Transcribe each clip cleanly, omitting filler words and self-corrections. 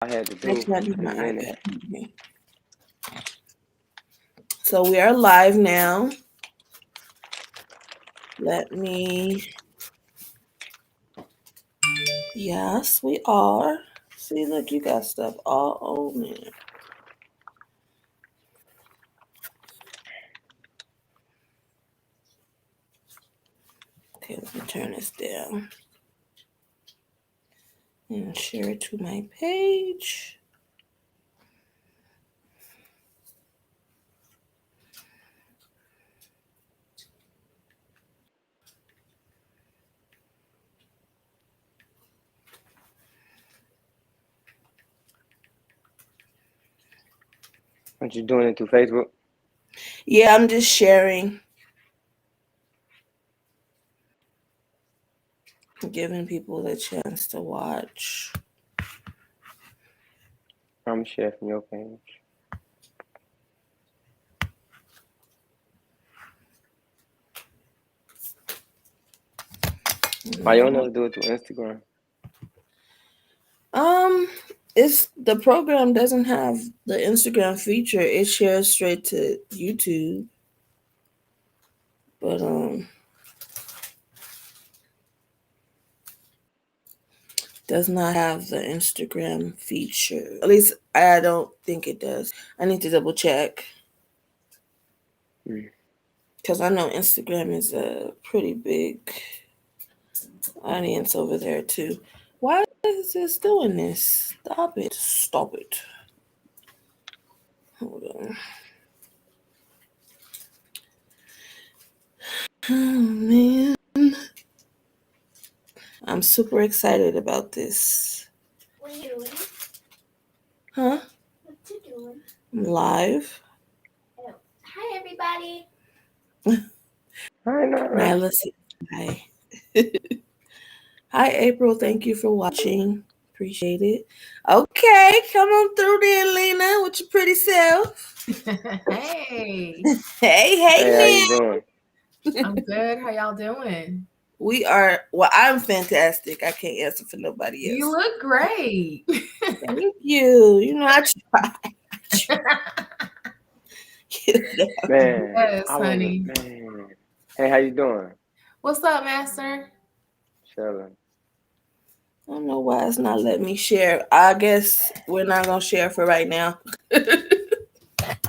I had to do Make sure I do in my a minute. iPad. Okay. So we are live now. Let me. Yes, we are. See, look, you got stuff all over there. Okay, let me turn this down and share it to my page. Aren't you doing it through Facebook? Yeah, I'm just sharing, giving people the chance to watch. I'm sharing your page. Why you don't never do it through Instagram? It's the program doesn't have the Instagram feature. It shares straight to YouTube. But does not have the Instagram feature. At least I don't think it does. I need to double check. Because I know Instagram is a pretty big audience over there too. Why is this doing this? Stop it. Stop it. Hold on. Oh man. I'm super excited about this. What are you doing? Huh? What you doing? I'm live. Oh. Hi, everybody. Hi, Nara. Nyla, hi. Hi, April. Thank you for watching. Appreciate it. Okay, come on through there, Lena, with your pretty self. Hey. Hey, how you Now. doing? I'm good. How y'all doing? We are, well, I'm fantastic. I can't answer for nobody else. You look great. Thank you. You know, I try. Man, Yes, I was honey. man. Hey, how you doing? What's up, Master? Chilling. I don't know why it's not letting me share. I guess we're not going to share for right now. I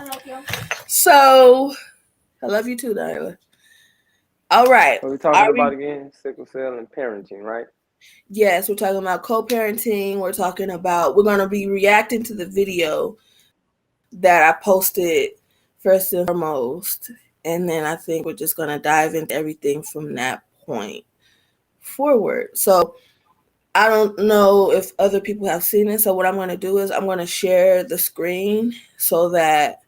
love you. So, I love you too, Nyla. All right. What are we talking about again? Sickle cell and parenting, right? Yes, we're talking about co-parenting. We're talking about, we're going to be reacting to the video that I posted first and foremost. And then I think we're just going to dive into everything from that point forward. So I don't know if other people have seen it. So what I'm going to do is I'm going to share the screen so that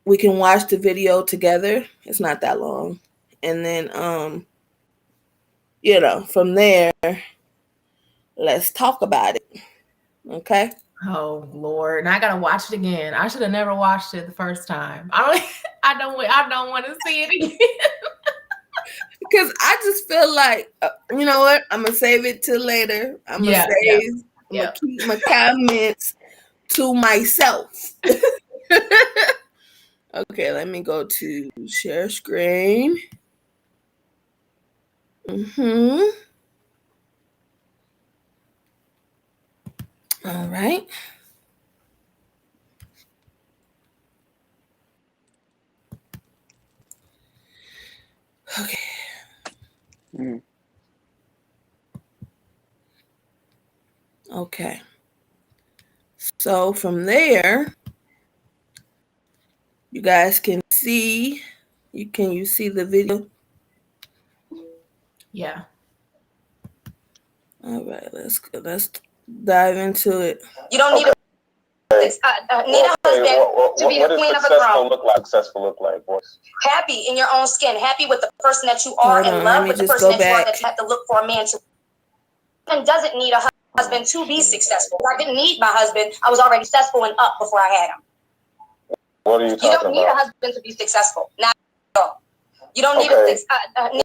we can watch the video together. It's not that long. And then, from there, let's talk about it. Okay? Oh Lord. Now I gotta watch it again. I should have never watched it the first time. I don't want to see it again. Because I just feel like, you know what? I'm going to save it till later. I'm going to keep my comments to myself. Okay, let me go to share screen. All right. Okay. Mm. Okay. So from there, you guys can see. You see the video? Yeah. All right. Let's dive into it. You don't need a husband to be the queen of a throne. Successful look like, boys? Happy in your own skin, happy with the person that you are, and love with the person that you are, that you have to look for a man to. And doesn't need a husband to be successful. I didn't need my husband. I was already successful and up before I had him. What are you talking about? You don't need a husband to be successful. Not at all. You don't need a husband to be.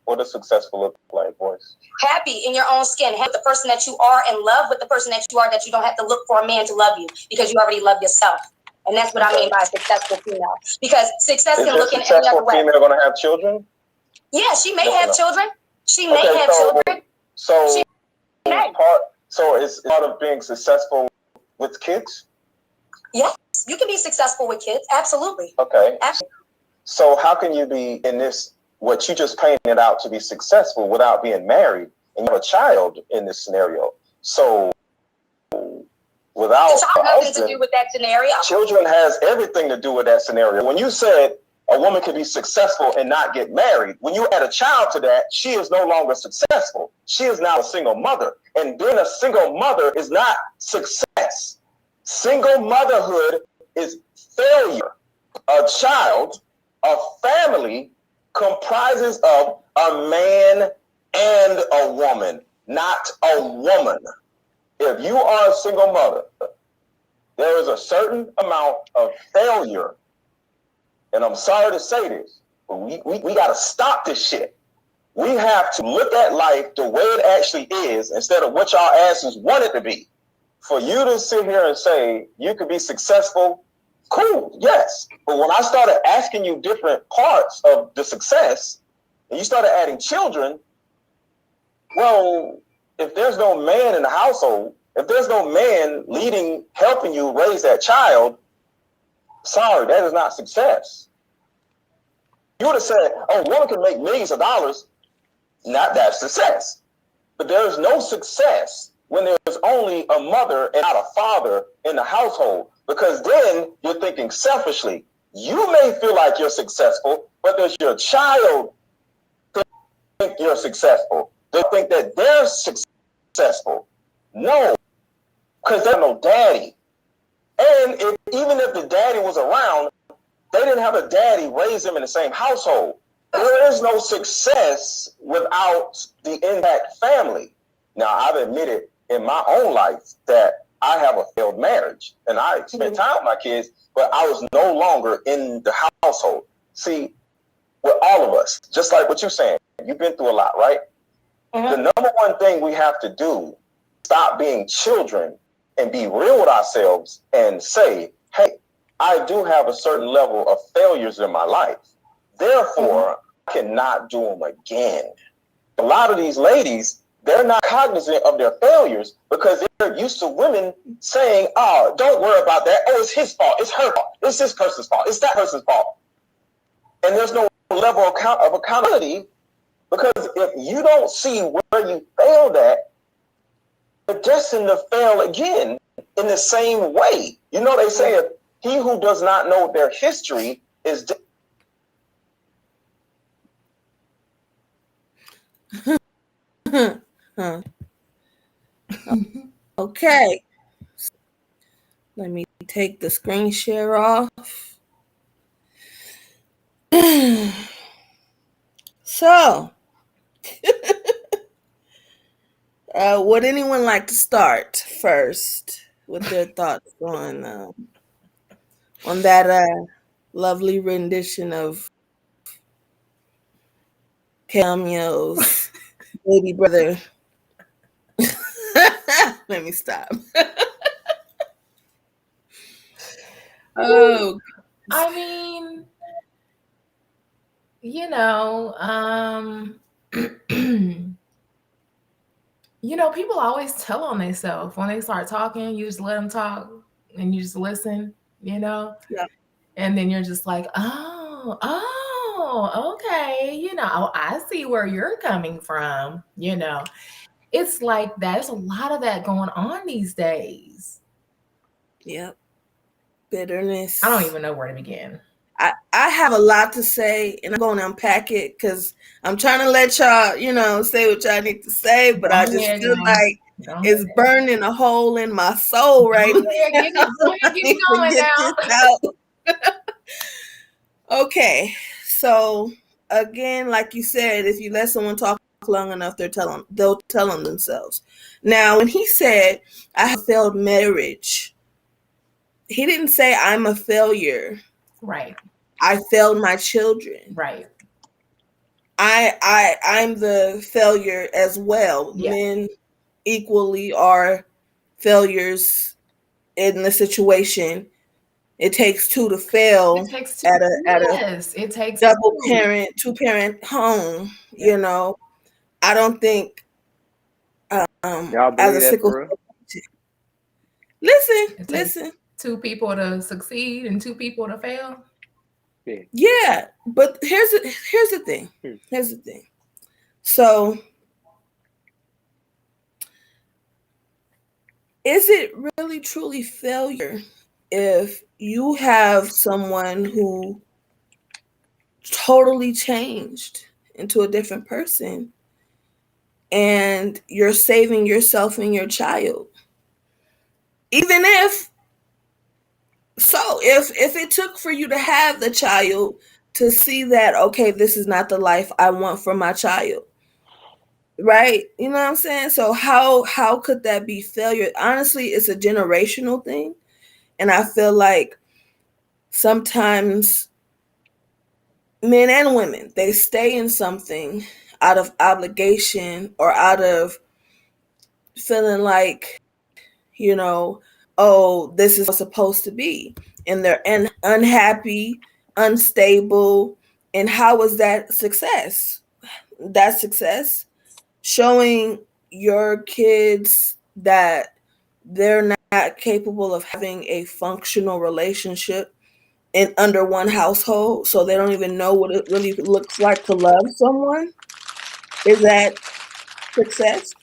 What does successful look like, boys? Happy in your own skin, happy with the person that you are, in love with the person that you are, that you don't have to look for a man to love you because you already love yourself. And that's what I mean by a successful female. Because success can look in any other way. Is a successful female going to have children? Yeah, she may have children. She may have children. So it's part of being successful with kids? Yes, you can be successful with kids. Absolutely. Okay. Absolutely. So how can you be in this, what you just painted out to be successful without being married and you have a child in this scenario? So without the child nothing to do with that scenario. Children has everything to do with that scenario. When you said a woman can be successful and not get married, when you add a child to that, she is no longer successful. She is now a single mother. And being a single mother is not success. Single motherhood is failure. A child, a family comprises of a man and a woman, not a woman. If you are a single mother, there is a certain amount of failure. And I'm sorry to say this, but we got to stop this shit. We have to look at life the way it actually is instead of what y'all asses want it to be. For you to sit here and say you could be successful, cool, yes. But when I started asking you different parts of the success and you started adding children, well, if there's no man in the household, if there's no man leading, helping you raise that child, sorry, that is not success. You would have said, oh, woman can make millions of dollars. Not that success. But there is no success when there's only a mother and not a father in the household, because then you're thinking selfishly. You may feel like you're successful, but does your child think you're successful? They think that they're successful. No, because there's no daddy. And even if the daddy was around, they didn't have a daddy raise them in the same household. There is no success without the intact family. Now, I've admitted in my own life that I have a failed marriage and I spent time with my kids, but I was no longer in the household. See, with all of us, just like what you're saying, you've been through a lot, right? The number one thing we have to do, stop being children and be real with ourselves and say, hey, I do have a certain level of failures in my life. Therefore, I cannot do them again. A lot of these ladies, they're not cognizant of their failures because they're used to women saying, oh, don't worry about that. Oh, it's his fault. It's her fault. It's this person's fault. It's that person's fault. And there's no level of accountability because if you don't see where you failed at, you're destined to fail again in the same way. You know, they say, he who does not know their history is Okay. Let me take the screen share off. So, would anyone like to start first with their thoughts on that lovely rendition of Cameo's baby brother? Let me stop. Oh, I mean, you know, people always tell on themselves when they start talking. You just let them talk and you just listen, Yeah. And then you're just like, oh, okay. I see where you're coming from. It's like that. There's a lot of that going on these days. Yep. Bitterness. I don't even know where to begin. I have a lot to say, and I'm going to unpack it because I'm trying to let y'all, say what y'all need to say, but I just feel like it's burning a hole in my soul right now. Get it going now. Okay, so again, like you said, if you let someone talk long enough, they'll tell on themselves. Now, when he said, I have failed marriage, he didn't say I'm a failure. Right. I failed my children. Right. I'm the failure as well. Yeah. Men equally are failures in the situation. It takes two to fail It takes two. at a Yes, it takes double two. parent, 2-parent home. Yeah. You know, I don't think Y'all as a believe that sickle for real? It takes listen. two people to succeed and two people to fail. Yeah, but here's the thing. Here's the thing. So, is it really truly failure if you have someone who totally changed into a different person and you're saving yourself and your child? Even if it took for you to have the child to see that, okay, this is not the life I want for my child, right? You know what I'm saying? So how could that be failure? Honestly, it's a generational thing, and I feel like sometimes men and women, they stay in something out of obligation or out of feeling like, you know, oh, this is what's supposed to be. And they're unhappy, unstable. And how is that success? That's success. Showing your kids that they're not capable of having a functional relationship in under one household, so they don't even know what it really looks like to love someone. Is that success?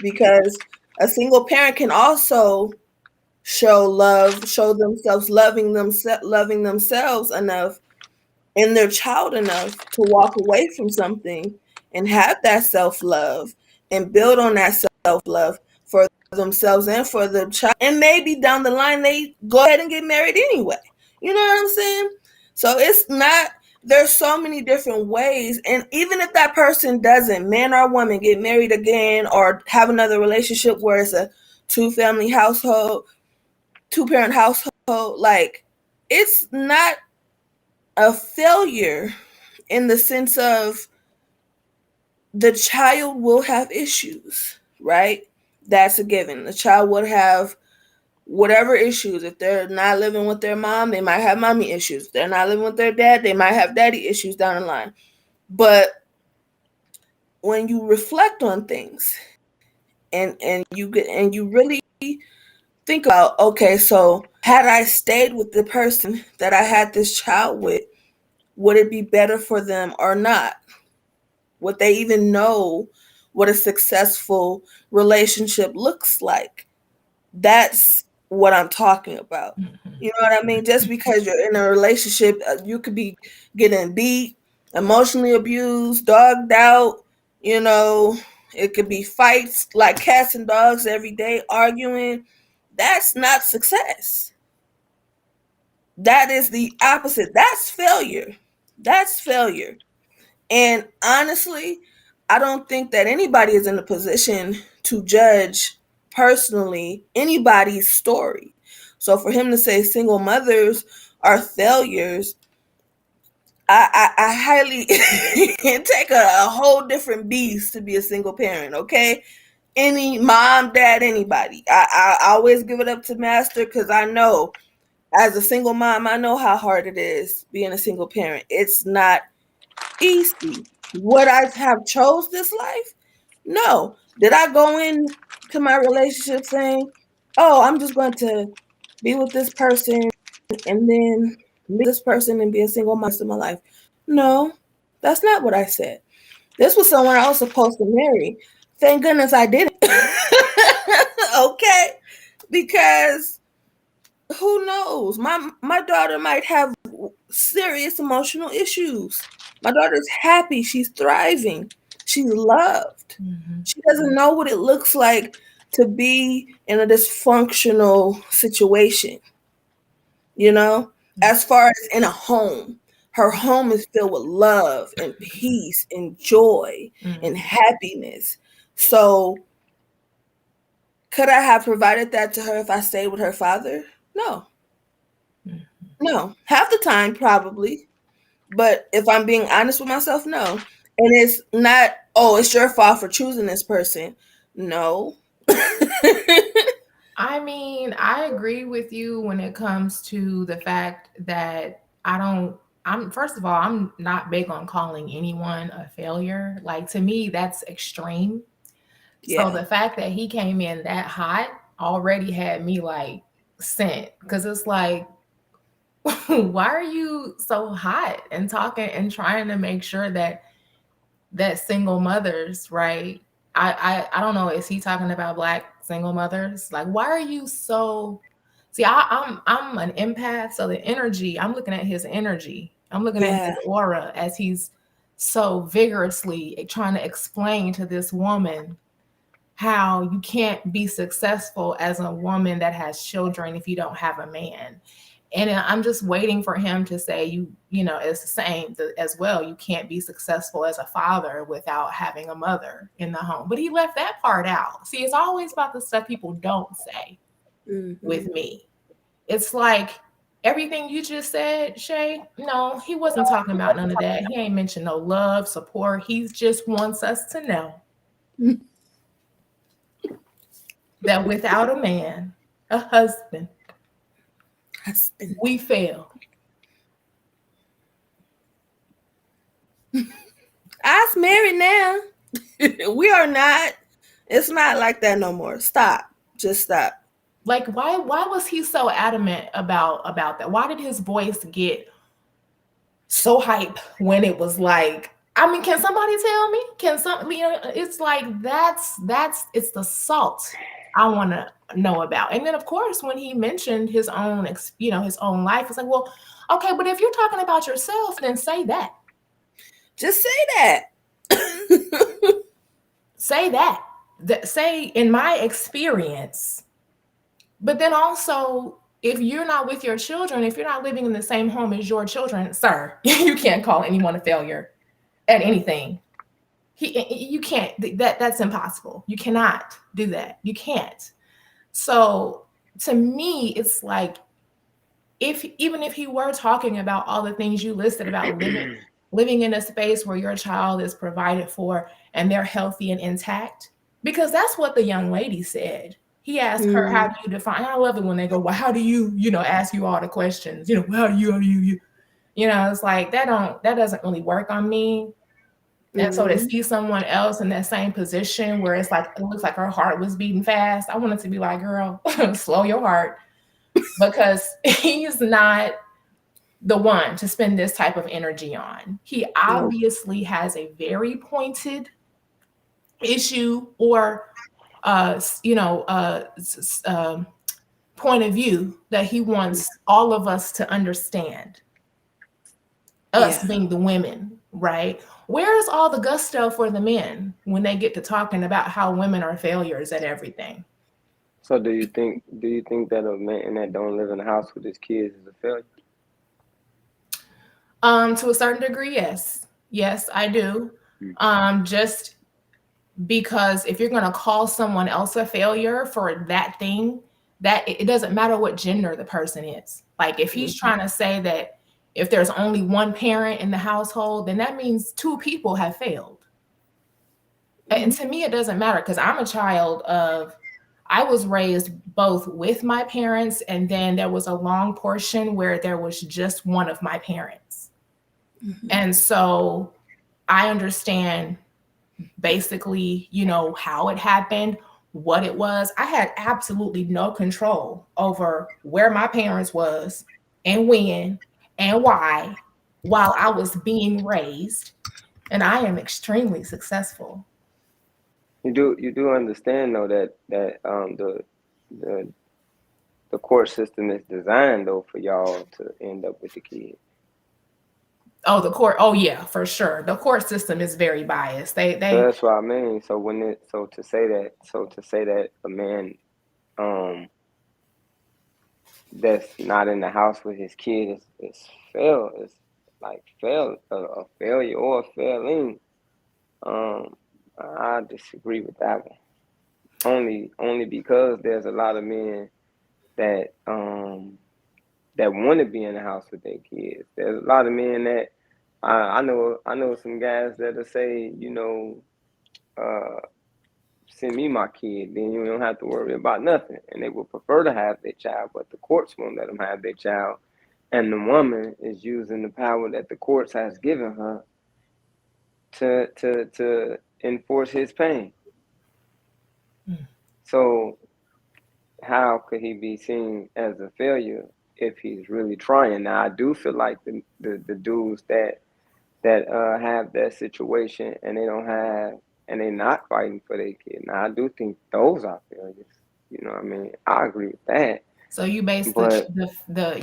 Because a single parent can also show themselves loving themselves enough and their child enough to walk away from something and have that self-love and build on that self-love for themselves and for the child. And maybe down the line they go ahead and get married anyway. You know what I'm saying? So it's not, there's so many different ways. And even if that person doesn't, man or woman, get married again or have another relationship where it's a two-family household, two-parent household, like, it's not a failure in the sense of the child will have issues, right? That's a given. The child would have whatever issues. If they're not living with their mom, they might have mommy issues. If they're not living with their dad, they might have daddy issues down the line. But when you reflect on things and you really think about, okay, so had I stayed with the person that I had this child with, would it be better for them or not? Would they even know what a successful relationship looks like? That's what I'm talking about. You know what I mean? Just because you're in a relationship, you could be getting beat, emotionally abused, dogged out, you know, it could be fights like cats and dogs every day, arguing. That's not success. That is the opposite. That's failure. That's failure. And honestly, I don't think that anybody is in a position to judge personally anybody's story. So for him to say single mothers are failures, I highly take a whole different beast to be a single parent, okay? Any mom, dad, anybody. I always give it up to Master because I know as a single mom, I know how hard it is being a single parent. It's not easy. Would I have chose this life? No. Did I go into my relationship saying, oh, I'm just going to be with this person and then leave this person and be a single mom in my life? No, that's not what I said. This was someone I was supposed to marry. Thank goodness I didn't. Okay? Because who knows? My daughter might have serious emotional issues. My daughter's happy. She's thriving. She's loved. Mm-hmm. She doesn't know what it looks like to be in a dysfunctional situation, you know, as far as in a home. Her home is filled with love and peace and joy and happiness. So could I have provided that to her if I stayed with her father? No. No. Half the time, probably. But if I'm being honest with myself, no. And it's not, oh, it's your fault for choosing this person. No. I mean, I agree with you when it comes to the fact that first of all, I'm not big on calling anyone a failure. Like, to me, that's extreme. Yeah. So the fact that he came in that hot already had me like sent, because it's like, why are you so hot and talking and trying to make sure that single mothers, right? I don't know, is he talking about Black single mothers? Like, why are you so, see, I'm an empath, so the energy, I'm looking at his energy, I'm looking at his aura as he's so vigorously trying to explain to this woman how you can't be successful as a woman that has children if you don't have a man. And I'm just waiting for him to say, you know, it's the same as well. You can't be successful as a father without having a mother in the home. But he left that part out. See, it's always about the stuff people don't say with me. It's like everything you just said, Shay, no, he wasn't talking about none of that. He ain't mentioned no love, support. He just wants us to know that without a man, a husband, we fail. I's married now. We are not. It's not like that no more. Stop. Just stop. Like, why was he so adamant about that? Why did his voice get so hype when it was like, I mean, can somebody tell me? It's like it's the salt I want to know about. And then, of course, when he mentioned his own, his own life, it's like, well, okay, but if you're talking about yourself, then say that. Just say that. Say that. Say, in my experience. But then also, if you're not with your children, if you're not living in the same home as your children, sir, you can't call anyone a failure at anything. You can't. That's impossible. You cannot do that. You can't. So to me, it's like, even if he were talking about all the things you listed about living in a space where your child is provided for and they're healthy and intact, because that's what the young lady said. He asked her, how do you define? I love it when they go, well, how do you, ask you all the questions, how do you, it's like, that doesn't really work on me. And so to see someone else in that same position where it's like, it looks like her heart was beating fast, I wanted to be like, girl, slow your heart, because he's not the one to spend this type of energy on. He obviously has a very pointed issue or point of view that he wants all of us to understand, us being the women, right? Where's all the gusto for the men when they get to talking about how women are failures at everything? So do you think that a man that don't live in a house with his kids is a failure? To a certain degree, yes. Yes, I do. Just because if you're going to call someone else a failure for that thing, that it doesn't matter what gender the person is. Like, if he's trying to say that if there's only one parent in the household, then that means two people have failed. And to me, it doesn't matter, because I'm a child of, I was raised both with my parents, and then there was a long portion where there was just one of my parents. And so I understand basically, how it happened, what it was. I had absolutely no control over where my parents was and when and why while I was being raised. And I am extremely successful. You do understand though that the court system is designed though for y'all to end up with the kids. Oh, the court. Oh yeah, for sure. The court system is very biased. They So that's what I mean. So to say that a man that's not in the house with his kid is a failure or a failing. I disagree with that one. Only because there's a lot of men that want to be in the house with their kids. There's a lot of men I know some guys that'll say, send me my kid, then you don't have to worry about nothing. And they would prefer to have their child, but the courts won't let them have their child. And the woman is using the power that the courts has given her to enforce his pain. So how could he be seen as a failure if he's really trying? Now I do feel like the dudes that have that situation and they're not fighting for their kid. Now I do think those are failures. You know what I mean? I agree with that. So you base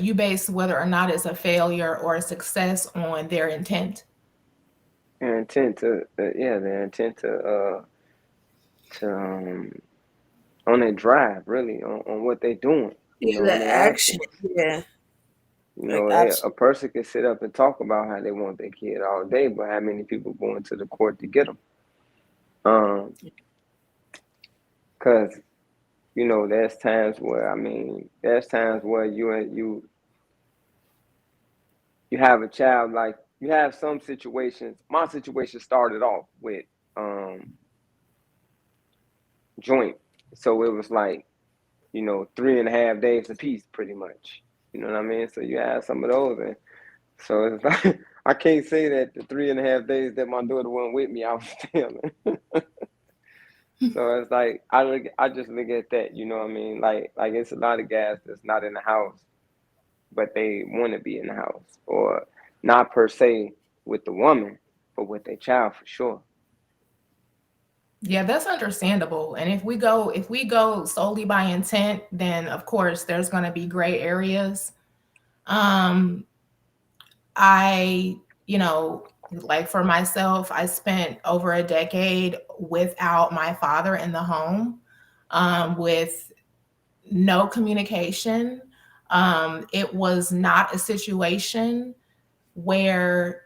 you base whether or not it's a failure or a success on their intent. Their intent their intent to on their drive, really, on what they're doing. The action, yeah. A person can sit up and talk about how they want their kid all day, but how many people going to the court to get them? Because there's times where you have a child, like you have some situations. My situation started off with joint, so it was like 3.5 days apiece, pretty much. You know what I mean? So you have some of those, and so it's like I can't say that the 3.5 days that my daughter wasn't with me, I was stealing. So it's like I just look at that, you know what I mean? Like it's a lot of guys that's not in the house, but they want to be in the house, or not per se with the woman, but with their child for sure. Yeah, that's understandable. And if we go solely by intent, then of course there's going to be gray areas. Like for myself, I spent over a decade without my father in the home, with no communication. It was not a situation where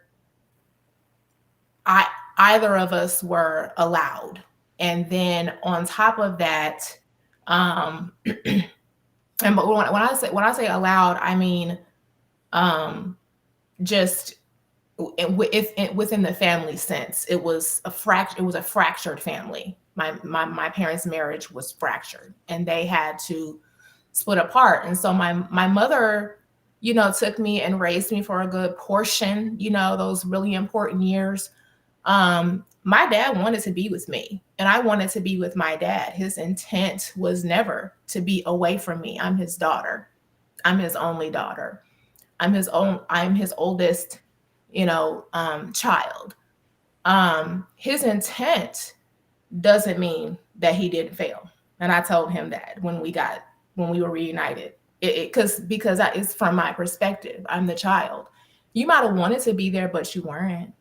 either of us were allowed. And then on top of that, and but when I say allowed, I mean just within the family sense. It was a fractured family. My parents' marriage was fractured, and they had to split apart. And so my mother, took me and raised me for a good portion, those really important years. My dad wanted to be with me, and I wanted to be with my dad. His intent was never to be away from me. I'm his daughter. I'm his only daughter. I'm his oldest, child. His intent doesn't mean that he didn't fail. And I told him that when we were reunited, because it's from my perspective. I'm the child. You might have wanted to be there, but you weren't.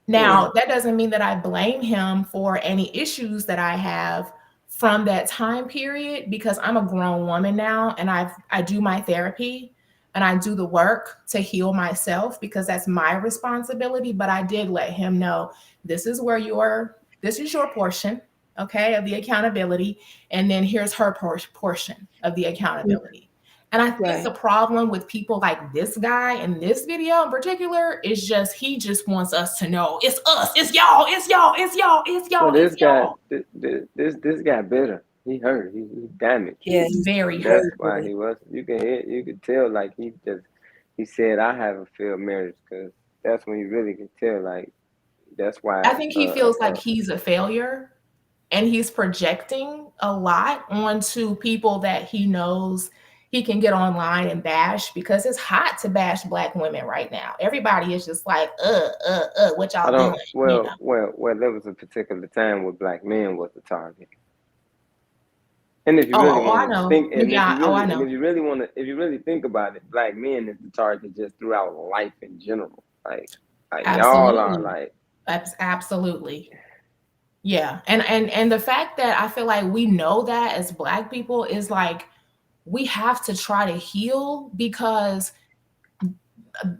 Now, that doesn't mean that I blame him for any issues that I have from that time period, because I'm a grown woman now, and I do my therapy and I do the work to heal myself, because that's my responsibility. But I did let him know, this is your portion, okay, of the accountability, and then here's her portion of the accountability. And I think the problem with people like this guy in this video in particular is he just wants us to know it's us, it's y'all, it's y'all, it's y'all, it's y'all. Well, this guy bitter. He hurt. He damaged. Yeah, he's very hurt. That's why he was. You could tell, like he said, I have a failed marriage, because that's when you really can tell, like that's why. I think he feels like he's a failure, and he's projecting a lot onto people that he knows he can get online and bash, because it's hot to bash Black women right now. Everybody is just like, what y'all doing? Well, there was a particular time where Black men was the target. And if you really want to think, if you really think about it, Black men is the target just throughout life in general. Like y'all are like. Absolutely. Yeah. And the fact that I feel like we know that as Black people is like, we have to try to heal, because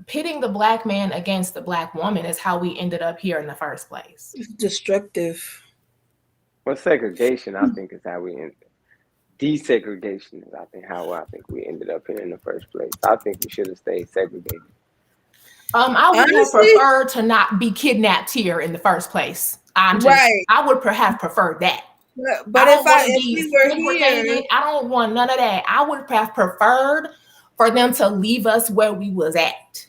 pitting the Black man against the Black woman is how we ended up here in the first place. It's destructive. Well, segregation, I think, is how we ended. Desegregation is, how we ended up here in the first place. I think we should have stayed segregated. I would have preferred to not be kidnapped here in the first place. I would have preferred that. But if we were here, I don't want none of that. I would have preferred for them to leave us where we was at.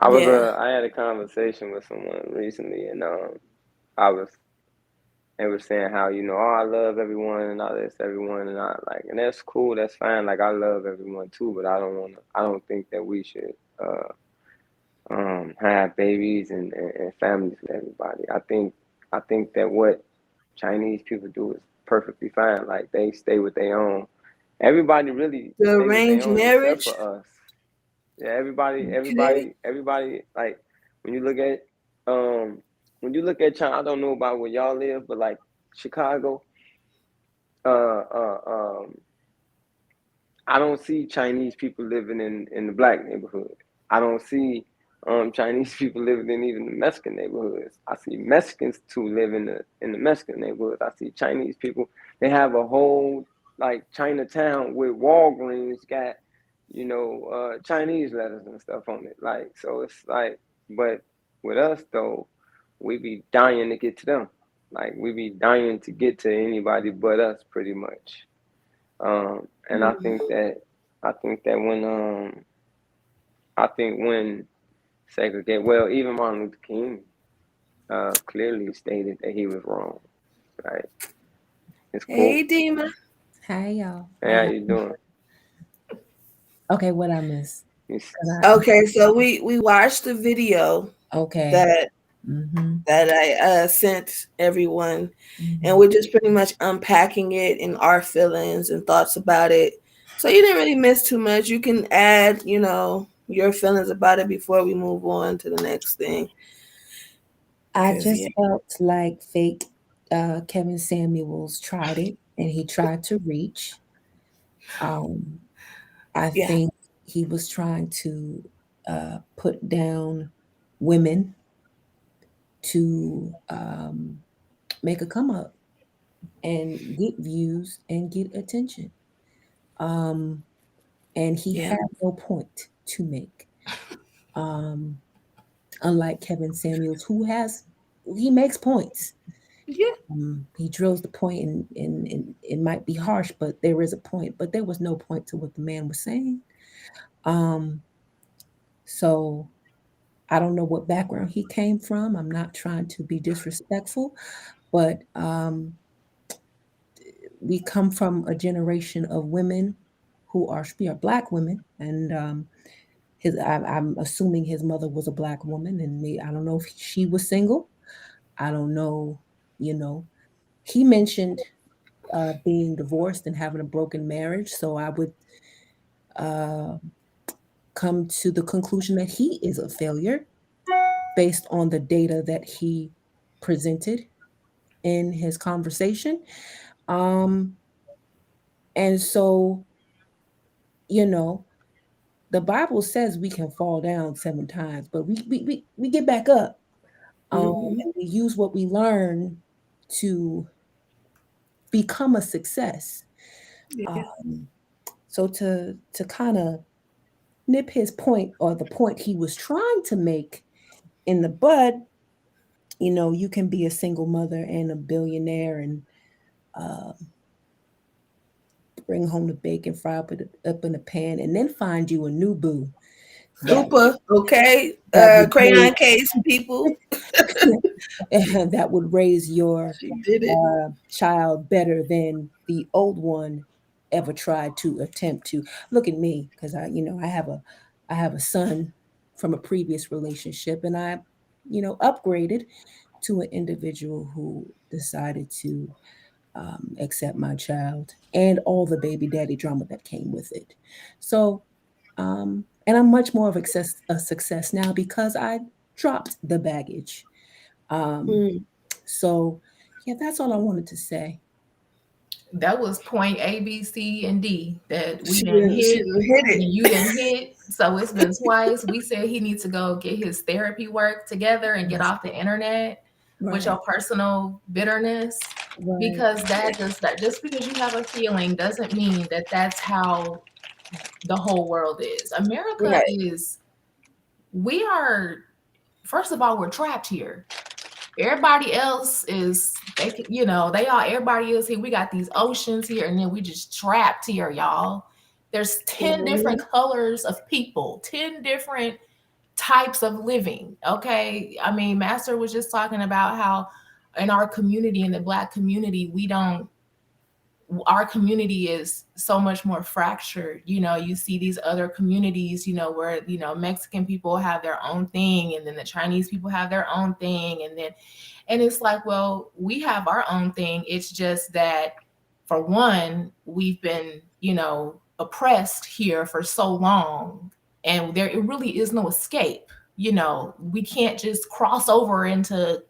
I had a conversation with someone recently, and they were saying how, oh, I love everyone and all this, everyone, and I like, and that's cool, that's fine. Like, I love everyone too, but I don't think that we should have babies and families with everybody. I think that what Chinese people do is perfectly fine. Like, they stay with their own. Everybody really the stay with arranged their own marriage. except for us. Yeah, everybody. Like, when you look at China, I don't know about where y'all live, but like Chicago, I don't see Chinese people living in the black neighborhood. I don't see Chinese people living in even the Mexican neighborhoods. I see Mexicans too live in the Mexican neighborhoods. I see Chinese people. They have a whole like Chinatown with Walgreens got Chinese letters and stuff on it. Like, so it's like, but with us though, we be dying to get to them. Like, we be dying to get to anybody but us, pretty much. And I think that when segregate, well, even Martin Luther King clearly stated that he was wrong, right? It's cool. Hey, Dima. Hi, y'all. Hey, how you doing? Okay, what I miss? Okay, so we watched the video. Okay. That I sent everyone, and we're just pretty much unpacking it and our feelings and thoughts about it. So you didn't really miss too much. You can add, your feelings about it before we move on to the next thing. I just felt like fake Kevin Samuels tried it, and he tried to reach. I think he was trying to put down women to make a come up and get views and get attention. And he had no point to make. Unlike Kevin Samuels, he makes points. Yeah. He drills the point, and it might be harsh, but there is a point. But there was no point to what the man was saying. So I don't know what background he came from. I'm not trying to be disrespectful, but we come from a generation of women who are Black women, and I'm assuming his mother was a Black woman, and I don't know if she was single. I don't know, He mentioned being divorced and having a broken marriage, so I would come to the conclusion that he is a failure based on the data that he presented in his conversation. And so, the Bible says we can fall down 7 times, but we get back up. And we use what we learn to become a success. So to kind of nip his point, or the point he was trying to make, in the bud, you can be a single mother and a billionaire and bring home the bacon, fry up in a pan, and then find you a new boo. Super, okay. Crayon case, people. That would raise your child better than the old one ever tried to attempt to. Look at me, because I have a son from a previous relationship, and I, upgraded to an individual who decided to accept my child and all the baby daddy drama that came with it. So, and I'm much more of a success now because I dropped the baggage. So, yeah, that's all I wanted to say. That was point A, B, C, and D that we didn't hit, and you didn't hit. So it's been twice. We said he needs to go get his therapy work together and get off the internet with your personal bitterness, because just because you have a feeling doesn't mean that that's how the whole world is. America is we are, first of all, we're trapped here. Everybody else is, they can, everybody else here. We got these oceans here, and then we just trapped here, y'all. There's 10 different colors of people, 10 different types of living. Okay. I mean, Master was just talking about how in our community, in the Black community, our community is so much more fractured. You see these other communities, where, Mexican people have their own thing, and then the Chinese people have their own thing. And it's like, well, we have our own thing. It's just that, for one, we've been, oppressed here for so long, and it really is no escape. We can't just cross over into,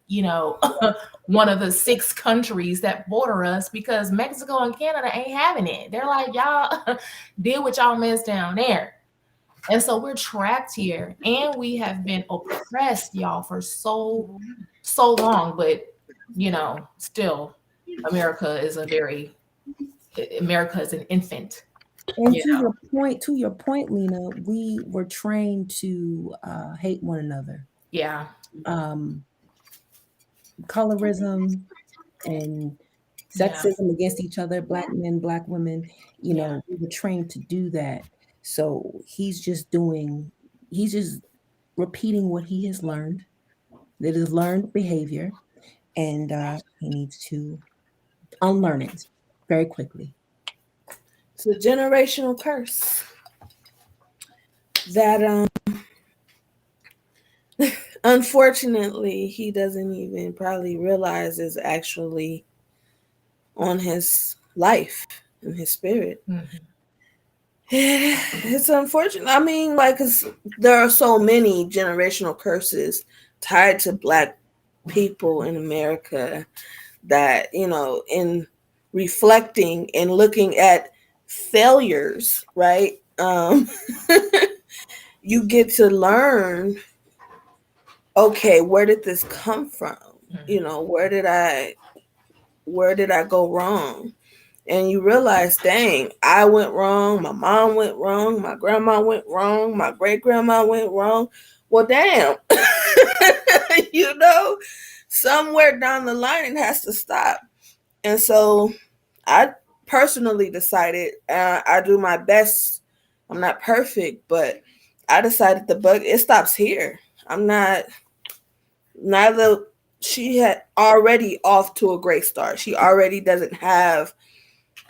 one of the 6 countries that border us, because Mexico and Canada ain't having it. They're like, y'all deal with y'all mess down there. And so we're trapped here, and we have been oppressed, y'all, for so long. But, still, America is an infant. And to your point, Lena, we were trained to hate one another. Yeah. Colorism and sexism against each other, Black men, Black women, we were trained to do that. So he's just repeating what he has learned. That is learned behavior, and he needs to unlearn it very quickly. It's a generational curse that unfortunately he doesn't even probably realize is actually on his life and his spirit. Mm-hmm. It's unfortunate. I mean, cause there are so many generational curses tied to Black people in America that, in reflecting and looking at failures, right? You get to learn, okay, where did this come from? Mm-hmm. Where did I go wrong? And you realize, dang, I went wrong. My mom went wrong. My grandma went wrong. My great grandma went wrong. Well, damn, somewhere down the line it has to stop. And so I personally decided, I do my best. I'm not perfect, but I decided it stops here. She had already off to a great start. She already doesn't have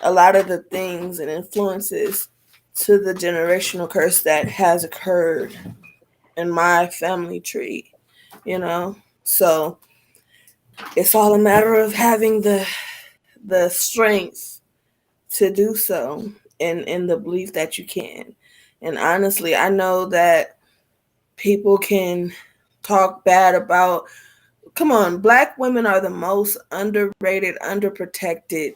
a lot of the things and influences to the generational curse that has occurred in my family tree, So it's all a matter of having the strength to do so, and the belief that you can. And honestly, I know that people can talk bad about, come on, Black women are the most underrated, underprotected,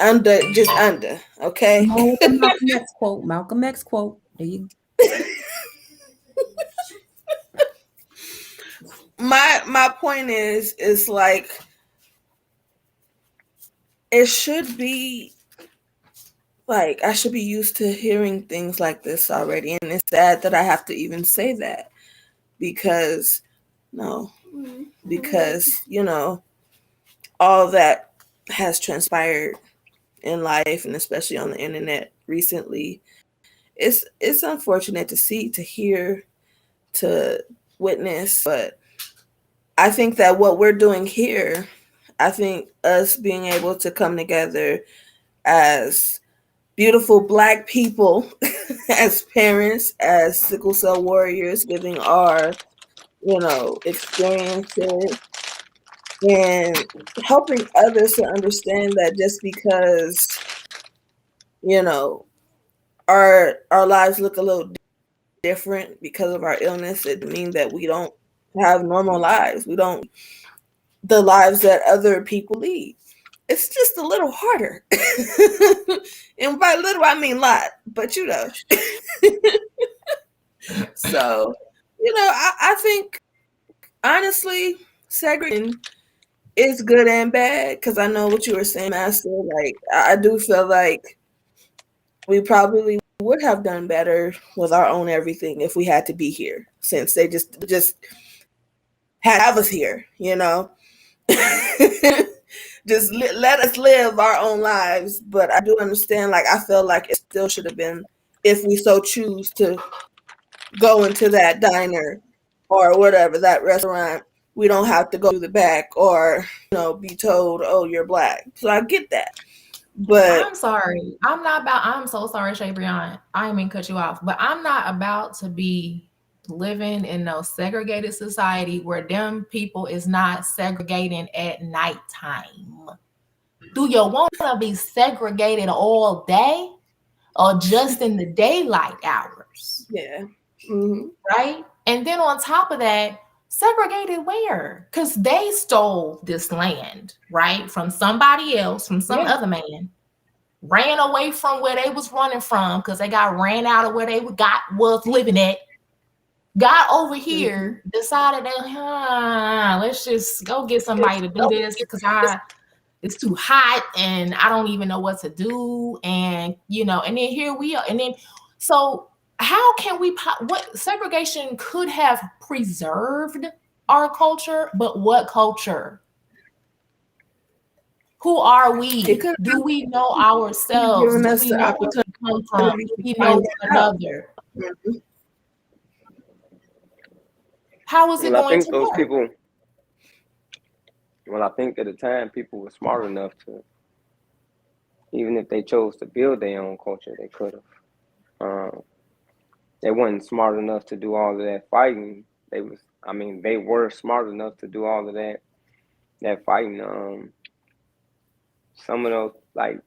okay? Malcolm X quote. There you My point is like, it should be like, I should be used to hearing things like this already. And it's sad that I have to even say that, because all that has transpired in life, and especially on the internet recently, it's unfortunate to see, to hear, to witness. But I think that what we're doing here, I think us being able to come together as beautiful Black people, as parents, as sickle cell warriors, giving our, experiences, and helping others to understand that just because, our lives look a little different because of our illness, it means that we don't have normal lives. We don't the lives that other people lead. It's just a little harder. And by little, I mean lot, but So, I think, honestly, segregation is good and bad, because I know what you were saying, Master. Like, I do feel like we probably would have done better with our own everything if we had to be here. since they just have us here, you know. Just let us live our own lives. But I do understand, like, I feel like it still should have been, if we so choose to go into that diner or whatever, that restaurant, we don't have to go through the back or, you know, be told, oh, you're black. So I get that. But I'm sorry. I'm so sorry, Shabreon. I didn't mean to cut you off, but I'm not about to be living in no segregated society where them people is not segregating at nighttime. Do you want to be segregated all day or just in the daylight hours? yeah. Mm-hmm. Right? And then on top of that, segregated where? Because they stole this land, right? From somebody else, from some other man. Ran away from where they was running from because they got ran out of where they was living at. Got over here, decided that let's just go get somebody to do this because it's too hot and I don't even know what to do. And and then here we are. And then so how can what segregation could have preserved our culture, but what culture? Who are we? Do we know ourselves? Do we know where we come from? Do we know one another? How is it going to work? I think at the time people were smart enough to, even if they chose to build their own culture, they could have. They weren't smart enough to do all of that fighting. They were smart enough to do all of that fighting. Some of those, like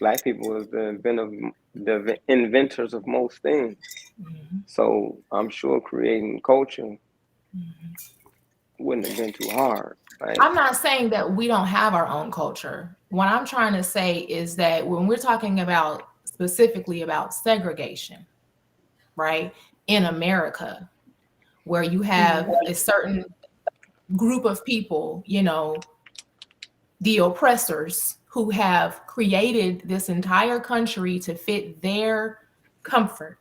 black people, was the inventors of most things. Mm-hmm. So I'm sure creating culture wouldn't have been too hard. Right? I'm not saying that we don't have our own culture. What I'm trying to say is that when we're talking about specifically about segregation, right, in America, where you have a certain group of people, the oppressors who have created this entire country to fit their comfort,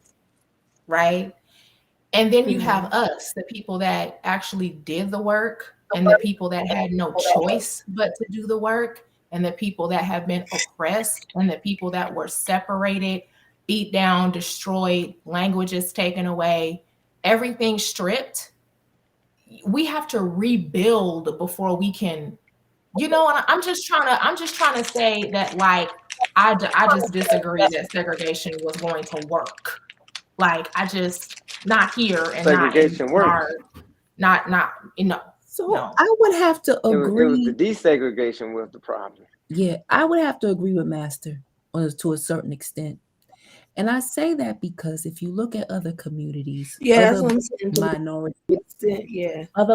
right? And then you have us, the people that actually did the work, and the people that had no choice but to do the work, and the people that have been oppressed, and the people that were separated, beat down, destroyed, languages taken away, everything stripped. We have to rebuild before we can, and I'm just trying to say that, like, I just disagree that segregation was going to work. Like, I just not here and segregation not So no. I would have to agree. It was the desegregation was the problem. Yeah, I would have to agree with Master to a certain extent. And I say that because if you look at other communities, other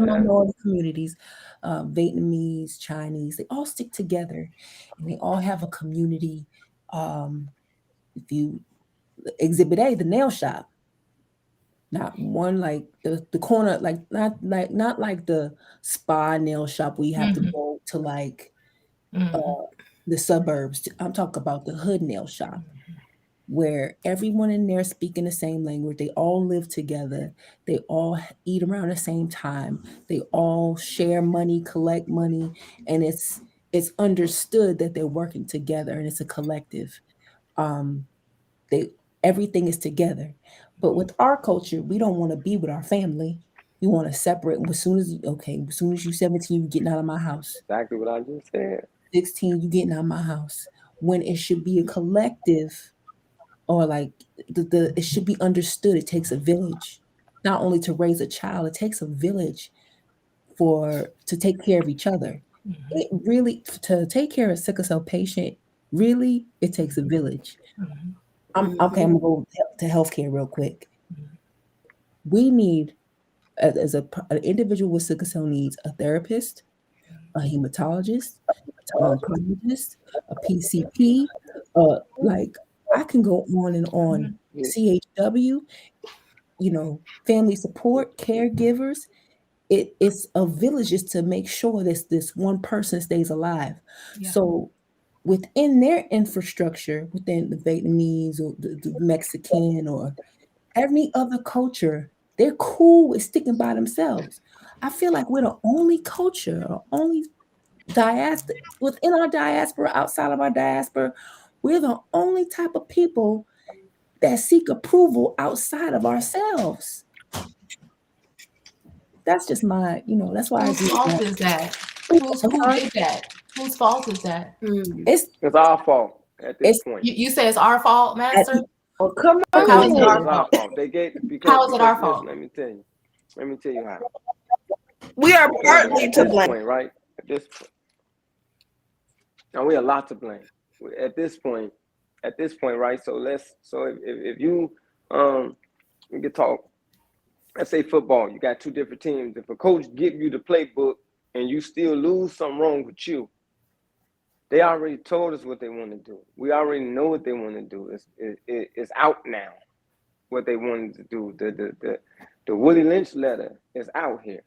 minority communities, Vietnamese, Chinese, they all stick together and they all have a community. If you exhibit A, the nail shop, not one like the corner, like not like the spa nail shop where you have to go to like the suburbs. I'm talking about the hood nail shop, where everyone in there speaking the same language. They all live together. They all eat around the same time. They all share money, collect money, and it's understood that they're working together and it's a collective. Everything is together. But with our culture, we don't want to be with our family. We want to separate. As soon as you're 17, you're getting out of my house. Exactly what I just said. 16, you getting out of my house. When it should be a collective, or like it should be understood. It takes a village, not only to raise a child. It takes a village to take care of each other. It really, to take care of a sickle cell patient, really, it takes a village. I'm gonna go to healthcare real quick. We need, as an individual with sickle cell needs, a therapist, a hematologist, a oncologist, a PCP, like I can go on and on. CHW, family support, caregivers. It's a village just to make sure this one person stays alive. Yeah. So within their infrastructure, within the Vietnamese or the Mexican or every other culture, They're cool with sticking by themselves. I feel like we're the only culture or only diaspora within our diaspora, outside of our diaspora. We're the only type of people that seek approval outside of ourselves. That's just my, that's why I Whose agree with fault that. is that? Who did that? Whose fault is that? It's our fault at this it's point. You say it's our fault, Master? Oh, come How is It's it our our fault? fault. They gave How is it our listen, fault? let me tell you how. We are partly At to this blame. point, right? At this point, now we a lot to blame. At this point, right? So if you we could talk. Let's say football. You got two different teams. If a coach give you the playbook and you still lose, something wrong with you. They already told us what they want to do. We already know what they want to do. It's out now. What they wanted to do. The Willie Lynch letter is out here.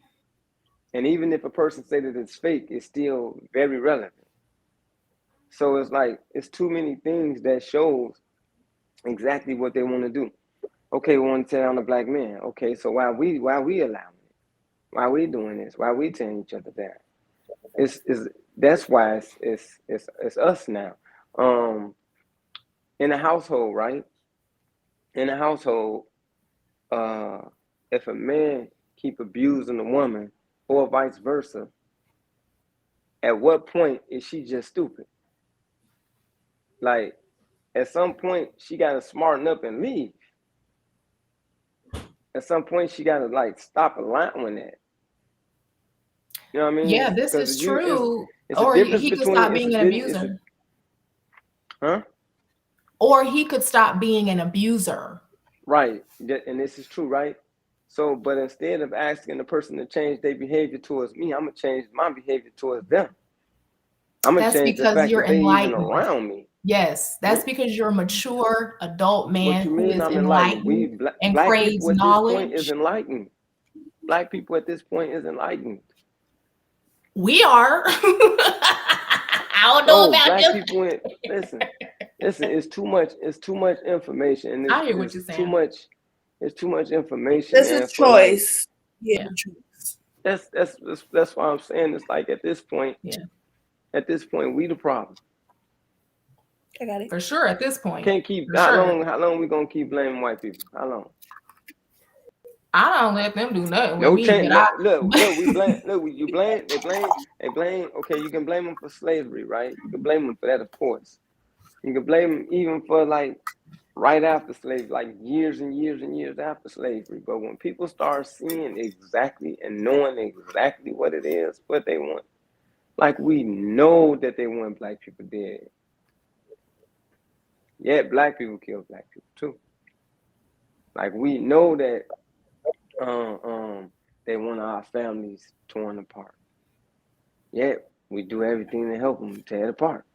And even if a person say that it's fake, it's still very relevant. So it's like, it's too many things that shows exactly what they want to do. Okay, we want to tear down the black man. Okay, so why we allowing it? Why we doing this? Why we tearing each other down? That's why it's us now. In a household, right? In a household, if a man keep abusing a woman or vice versa, at what point is she just stupid? Like, at some point, she got to smarten up and leave. At some point, she got to, like, stop allowing that. You know what I mean? Yeah, this is true. It's Or a difference he could between, stop being an abuser. Huh? Or he could stop being an abuser. Right. And this is true, right? So, but instead of asking the person to change their behavior towards me, I'm going to change my behavior towards them. I'm going to change the fact that they even around me. Yes, that's because you're a mature adult man What you mean who is I'm enlightened and black craves people at knowledge. this point is enlightened. Black people at this point is enlightened. We are. I don't know about black you. People listen, it's too much information, and I hear what you're saying. It's too much information. This is choice. Yeah. That's why I'm saying it's like at this point, we the problem. I got it. For sure, at this point. Can't keep how long we gonna keep blaming white people? How long? I don't let them do nothing with No me. change. Look, we blame. Look, you blame. They blame. Okay, you can blame them for slavery, right? You can blame them for that, of course. You can blame them even for like right after slavery, like years and years and years after slavery. But when people start seeing exactly and knowing exactly what it is, what they want, like we know that they want black people dead. Yet black people kill black people too. Like we know that they want our families torn apart. Yet we do everything to help them tear it apart.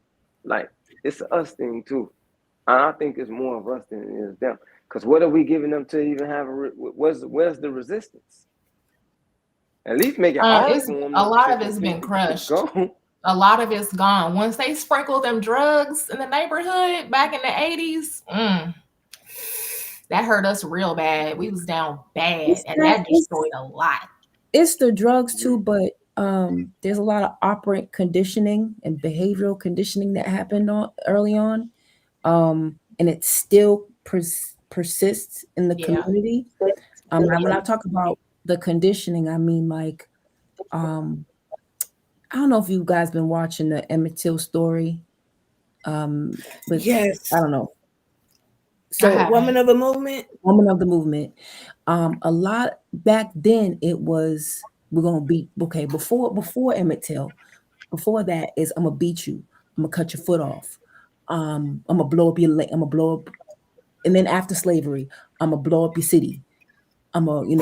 Like it's an us thing too. And I think it's more of us than it is them. Because what are we giving them to even have where's the resistance? At least make it hard for them. A lot of it's been crushed. A lot of it's gone. Once they sprinkle them drugs in the neighborhood back in the 80s, that hurt us real bad. We was down bad, and that destroyed a lot. It's the drugs too, but there's a lot of operant conditioning and behavioral conditioning that happened early on, and it still persists in the community. When I talk about the conditioning, I mean like, I don't know if you guys been watching the Emmett Till story. But yes, I don't know. So Woman of the Movement. A lot back then it was we're gonna beat before Emmett Till, before that is I'm gonna beat you, I'm gonna cut your foot off, I'm gonna blow up your leg, I'm gonna blow up, and then after slavery, I'm gonna blow up your city. I'm gonna, you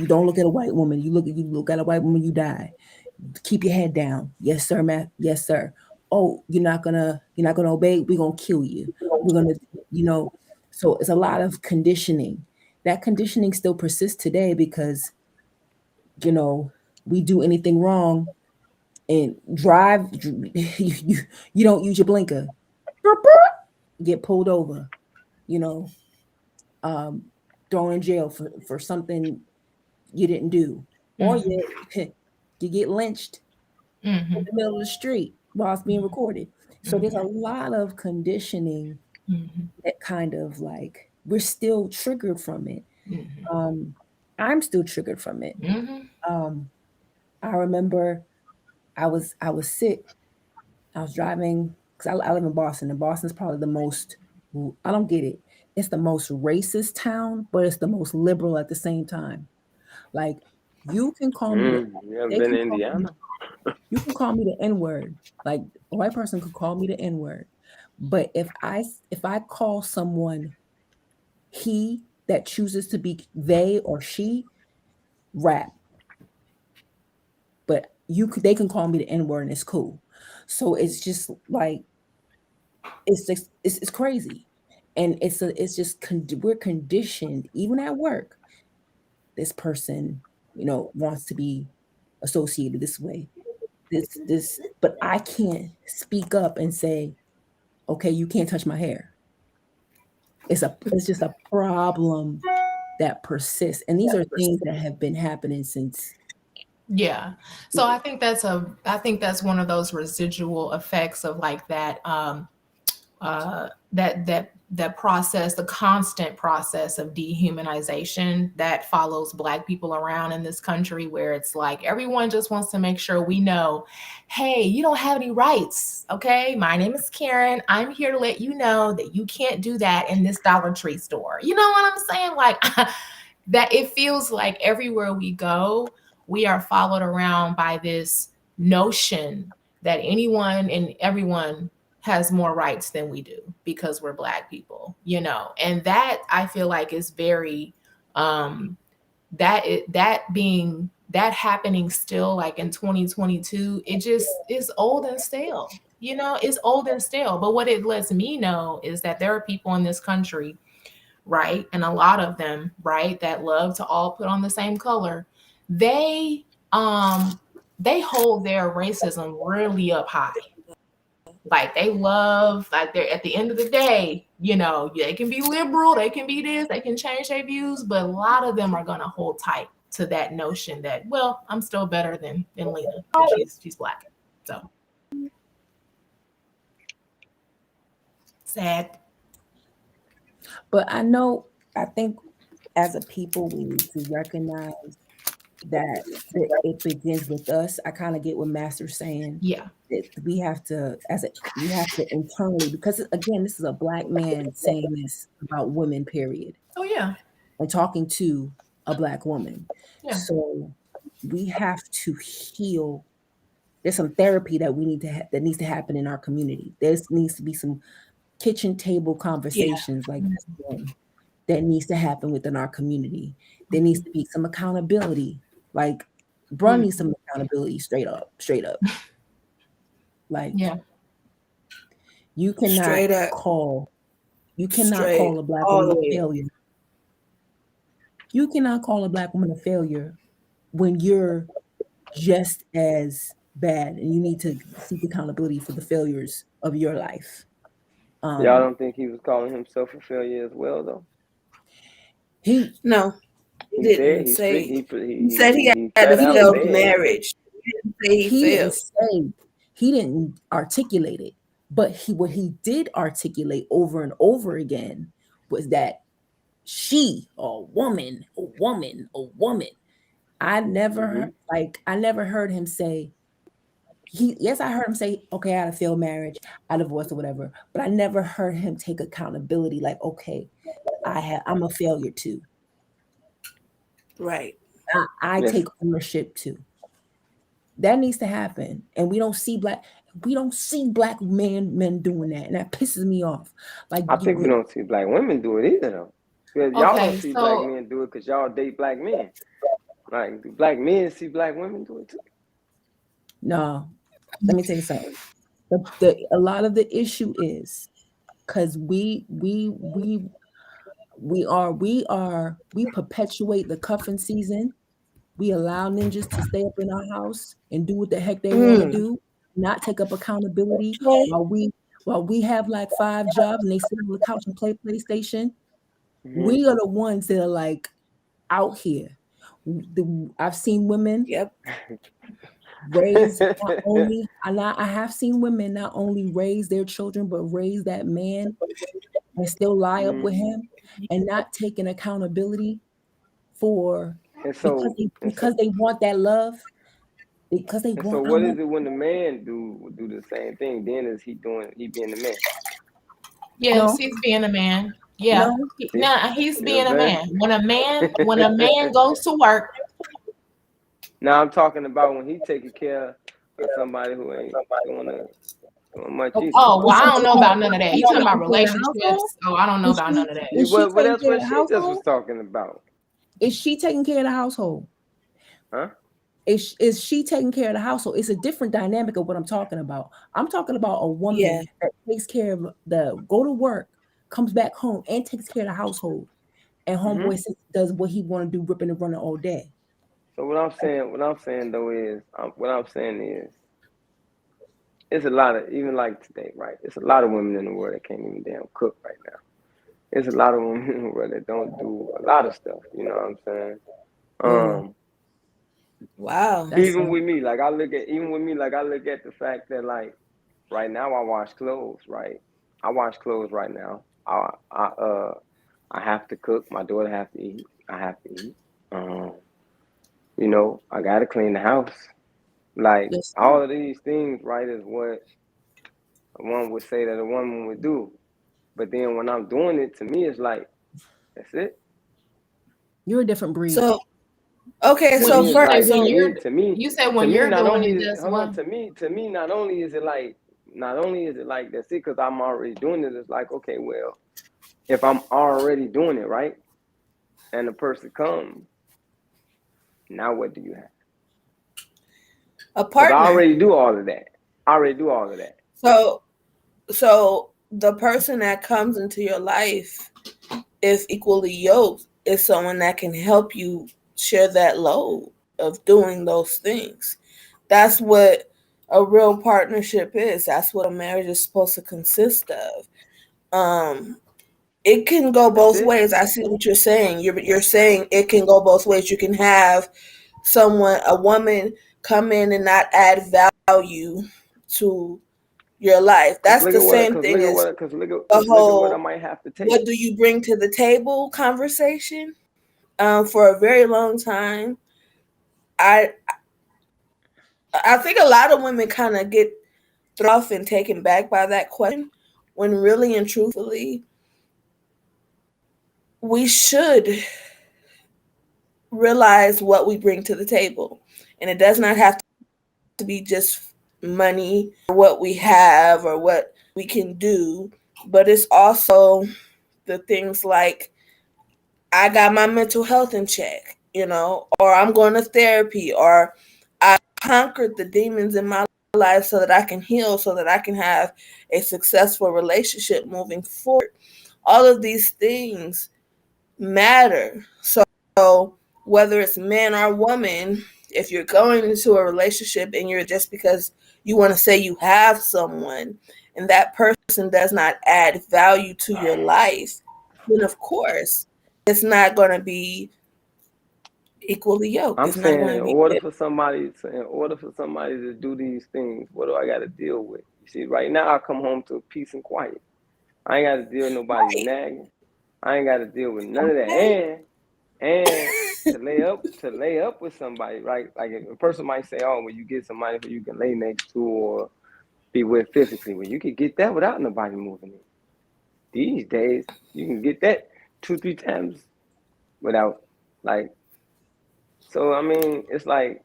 don't look at a white woman, you look at a white woman, you die. Keep your head down. Yes, sir, Matt. Yes, sir. Oh, you're not gonna obey, we're gonna kill you. We're gonna, so it's a lot of conditioning. That conditioning still persists today because we do anything wrong and drive, you don't use your blinker, get pulled over, thrown in jail for something you didn't do, or you get lynched in the middle of the street while it's being recorded. So there's a lot of conditioning that kind of like we're still triggered from it. I'm still triggered from it. I remember I was sick. I was driving because I live in Boston, and Boston's probably the most, I don't get it. It's the most racist town, but it's the most liberal at the same time. Like you can call me You ever been to Indiana? you can call me the N-word. Like a white person could call me the N-word. But if I call someone he that chooses to be they or she, rap. But they can call me the N-word and it's cool. So it's just like it's crazy. And we're conditioned even at work. This person, wants to be associated this way. But I can't speak up and say, okay, you can't touch my hair. It's just a problem that persists. And these are things that have been happening since. Yeah. So I think that's one of those residual effects of like that, that process, the constant process of dehumanization that follows Black people around in this country, where it's like everyone just wants to make sure we know, hey, you don't have any rights. Okay, my name is Karen. I'm here to let you know that you can't do that in this Dollar Tree store. You know what I'm saying? Like that it feels like everywhere we go, we are followed around by this notion that anyone and everyone has more rights than we do because we're Black people, and that I feel like is very, that happening still like in 2022, it just is old and stale, it's old and stale. But what it lets me know is that there are people in this country, right, and a lot of them, right, that love to all put on the same color. They hold their racism really up high. Like they love, like they're at the end of the day, they can be liberal, they can be this, they can change their views, but a lot of them are going to hold tight to that notion that, well, I'm still better than Lena because she's Black. So sad. But I think as a people, we need to recognize that it begins with us. I kind of get what Master's saying. Yeah. We have to internally, because again, this is a Black man saying this about women, period. Oh yeah. And talking to a Black woman. Yeah. So we have to heal. There's some therapy that that needs to happen in our community. There needs to be some kitchen table conversations like this one that needs to happen within our community. There needs to be some accountability. Like Bruh needs some accountability straight up. Like you cannot call a Black woman a failure. You cannot call a Black woman a failure when you're just as bad, and you need to seek accountability for the failures of your life. Y'all don't think he was calling himself a failure as well, though? He didn't say. He said he had a failed marriage. He didn't articulate it, but what he did articulate over and over again was that she, a woman. I never heard him say. I heard him say, okay, I had a failed marriage, I divorced or whatever, but I never heard him take accountability. Like, okay, I'm a failure too. Right. I take ownership too. That needs to happen. And we don't see black men doing that. And that pisses me off. Like I think we don't see Black women do it either though. Because y'all don't see Black men do it because y'all date Black men. Like, do Black men see Black women do it too? No. Let me tell you something. A lot of the issue is because we perpetuate the cuffing season. We allow ninjas to stay up in our house and do what the heck they want to do, not take up accountability while we have like 5 jobs and they sit on the couch and play PlayStation. We are the ones that are like out here. I've seen women raise not only, I have seen women not only raise their children, but raise that man and still lie up with him and not taking accountability for because they want that love. Because they want. So what is it when the man do the same thing? Then is he being the man? Yes, he's being a man. Yeah. He's being a man. When a man goes to work. Now I'm talking about when he taking care of somebody who ain't doing much either. Oh, well, I don't know about none of that. You talking about relationships? Oh, I don't know about none of that. Well, that's what she just was talking about. Is she taking care of the household? Huh? Is she taking care of the household? It's a different dynamic of what I'm talking about. I'm talking about a woman that takes care of go to work, comes back home, and takes care of the household. And homeboy does what he want to do, ripping and running all day. So what I'm saying though is, it's a lot of, even like today, right? It's a lot of women in the world that can't even damn cook right now. There's a lot of women in the world that don't do a lot of stuff. You know what I'm saying? Wow. Even with me, like I look at the fact that like right now I wash clothes, right? I wash clothes right now. I have to cook. My daughter have to eat. I have to eat. You know, I gotta clean the house. Like all of these things, right, is what one would say that a woman would do. But then when I'm doing it, to me, it's like, that's it. You're a different breed. So, okay, to so me, first, like, so you said when you're doing it, that's what. To me, not only is it like that's it, because I'm already doing it. It's like, okay, well, if I'm already doing it, right, and the person comes, now what do you have? A partner. I already do all of that. So the person that comes into your life, if equally yoked, is someone that can help you share that load of doing those things. That's what a real partnership is. That's what a marriage is supposed to consist of. It can go both ways. I see what you're saying. You're saying it can go both ways. You can have a woman come in and not add value to your life. That's the same thing as the whole what I might have to take. What do you bring to the table conversation. For a very long time, I think a lot of women kind of get thrown off and taken back by that question, when really and truthfully, we should realize what we bring to the table. And it does not have to be just money or what we have or what we can do, but it's also the things like, I got my mental health in check, or I'm going to therapy, or I conquered the demons in my life so that I can heal, so that I can have a successful relationship moving forward. All of these things matter. So whether it's man or woman, if you're going into a relationship and you're just because you want to say you have someone and that person does not add value to your life, then of course it's not going to be equally yoked. I'm saying in order for somebody to do these things, what do I got to deal with? You see, right now I come home to peace and quiet. I ain't got to deal with nobody nagging. I ain't got to deal with none of that. And to lay up with somebody, right? Like a person might say, oh, well, you get somebody who you can lay next to or be with physically. Well, you could get that without nobody moving in. These days, you can get that 2-3 times without, like. So I mean, it's like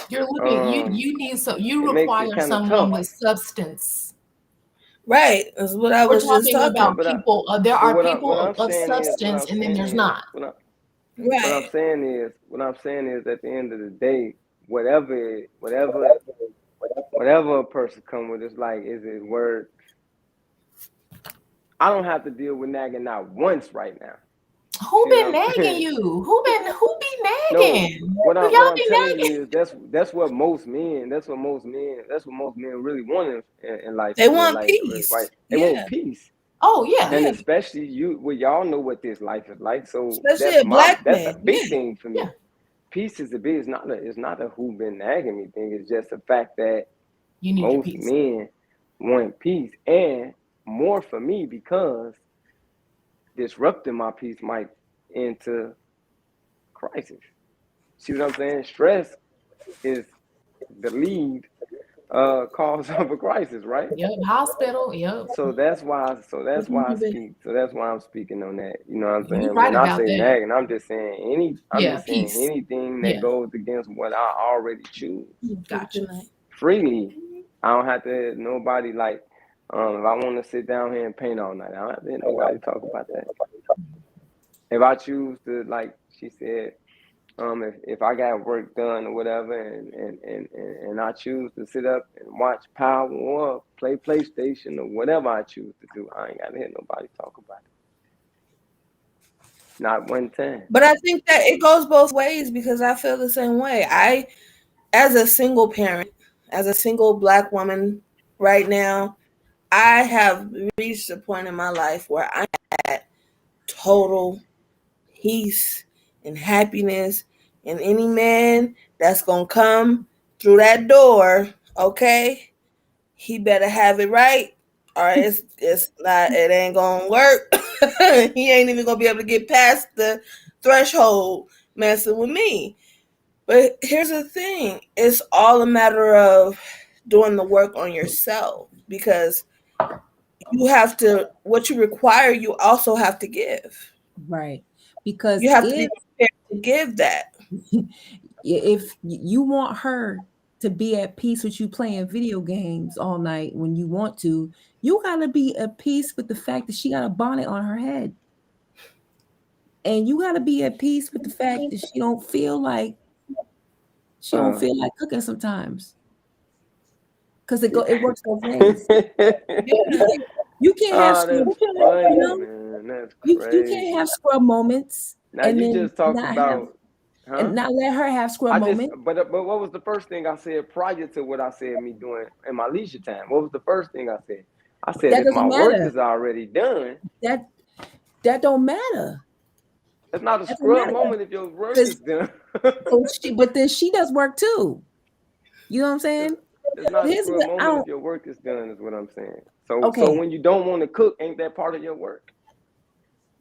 you're looking. You require someone with substance. Right, that's what I was just talking about. People, there are people of substance, and then there's not. What I'm saying is, at the end of the day, whatever a person come with, it's like, is it worth? I don't have to deal with nagging not once right now. Who been nagging you? Who be nagging? No, what I'm telling you is that's what most men really want in life. They want peace, right? They want peace. Oh yeah. And especially y'all know what this life is like. So especially a black that's a man. big thing for me. Yeah. Peace is a big. It's not a who been nagging me thing. It's just the fact that You need your most peace. men want peace, and more for me because disrupting my peace might into crisis. See what I'm saying? Stress is the lead cause of a crisis, right? Yep. Hospital. Yep. So that's why I Mhm. speak. So that's why I'm speaking on that. You know what I'm You're saying? right When I about say that. nagging, I'm just saying Yeah. Peace. anything that Yeah. goes against what I already choose Gotcha. freely. I don't have to nobody like. If I want to sit down here and paint all night, I don't have to hear nobody talk about that. If I choose to, like she said, if I got work done or whatever, and I choose to sit up and watch Power or play PlayStation or whatever I choose to do, I ain't got to hear nobody talk about it. Not one time. But I think that it goes both ways because I feel the same way. As a single parent, as a single black woman right now, I have reached a point in my life where I'm at total peace and happiness. And any man that's going to come through that door, okay, he better have it right. Or it's not, it ain't going to work. He ain't even going to be able to get past the threshold messing with me. But here's the thing, it's all a matter of doing the work on yourself because you have to, what you require, you also have to give. Right. Because You have to be prepared to give that. if you want her to be at peace with you playing video games all night when you want to, you got to be at peace with the fact that she got a bonnet on her head. And you got to be at peace with the fact that she don't feel like cooking sometimes. Because it works both ways. You can't have scrub, That's funny, you know, man. That's you crazy. can't have scrub moments Now and you then just talked about, huh? not let her have scrub moments. But what was the first thing I said prior to what I said me doing in my leisure time? What was the first thing I said? I said That if my doesn't work matter. is already done, That don't matter. it's not a That don't scrub matter. moment if your work is done. But then she does work too. You know what I'm saying? It's not a Here's scrub what I moment don't. if your work is done, is what I'm saying. So Okay, when you don't want to cook, ain't that part of your work?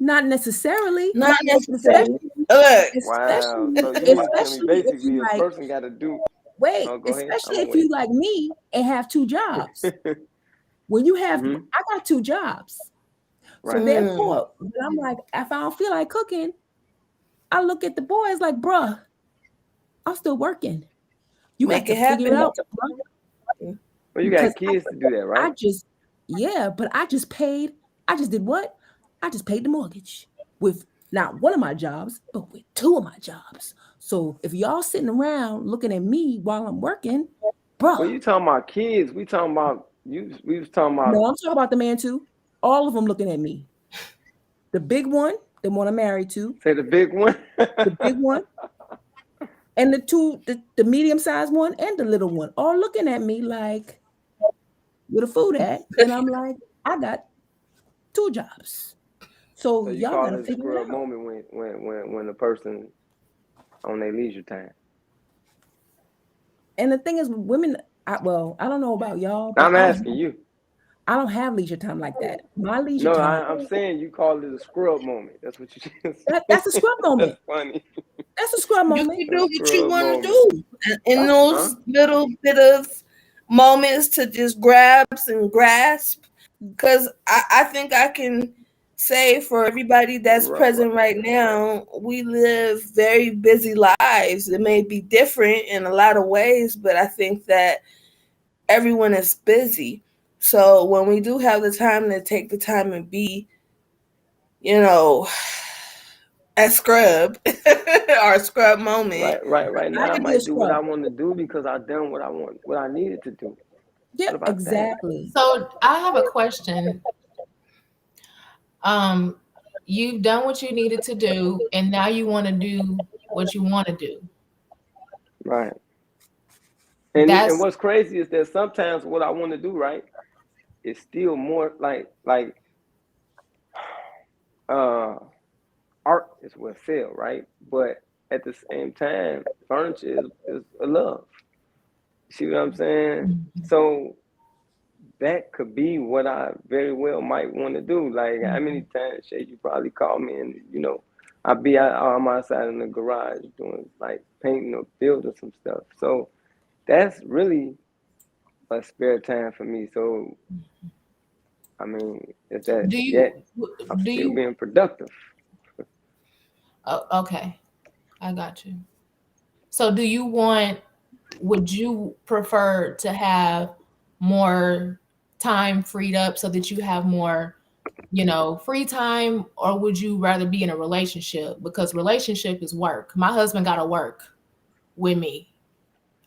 not necessarily. Not necessarily. Look, Wow. So you mean to tell me Especially if basically you a like. person got to do? Wait, Oh, go ahead. I'm especially gonna if you wait. like me and have two jobs. When you have, Mm-hmm. I got two jobs. So Right. therefore, when I'm like, if I don't feel like cooking, I look at the boys like, bruh, I'm still working. You got make to it figure it happen. out, bruh. Well, you Because got kids to do that, right? I just did what? I just paid the mortgage with not one of my jobs, but with two of my jobs. So if y'all sitting around looking at me while I'm working, Well, bruh, you talking about kids? We talking about you. We was talking no, about. I'm talking about the man too. All of them looking at me. The big one, the one I'm married to, Say the big one. the big one, and the medium-sized one and the little one, all looking at me like, where the food at? And I'm like, I got two jobs. So So you y'all call gotta it a figure it scrub out. moment when a person on their leisure time. And the thing is, women, I don't know about y'all, but I'm asking you. I don't have leisure time like that. My leisure No, time, I'm saying you call it a scrub moment. That's what you just that's a scrub moment. That's funny. That's a scrub You moment. can A do what you scrub want to moment. do in those little bit of moments to just grabs and grasp. Because I think I can say for everybody that's present right now, we live very busy lives. It may be different in a lot of ways, but I think that everyone is busy. So when we do have the time to take the time and be, a scrub or a scrub moment. Right now I I can be a might do what scrub. I want to do because I done what I needed to do. Yeah, What about that? exactly. So I have a question. You've done what you needed to do, and now you want to do what you want to do. Right. And That's what's crazy is that sometimes what I want to do, right, is still more like art is what sell, right? But at the same time, furniture is a love. See what I'm saying? So that could be what I very well might want to do. Like, how many times, Shay, you probably call me and, I'll be on my side in the garage doing, like, painting or building some stuff. So that's really a spare time for me. So, I mean, is that yet I'm still being productive. Okay, I got you. So would you prefer to have more time freed up so that you have more, free time, or would you rather be in a relationship? Because relationship is work. My husband got to work with me.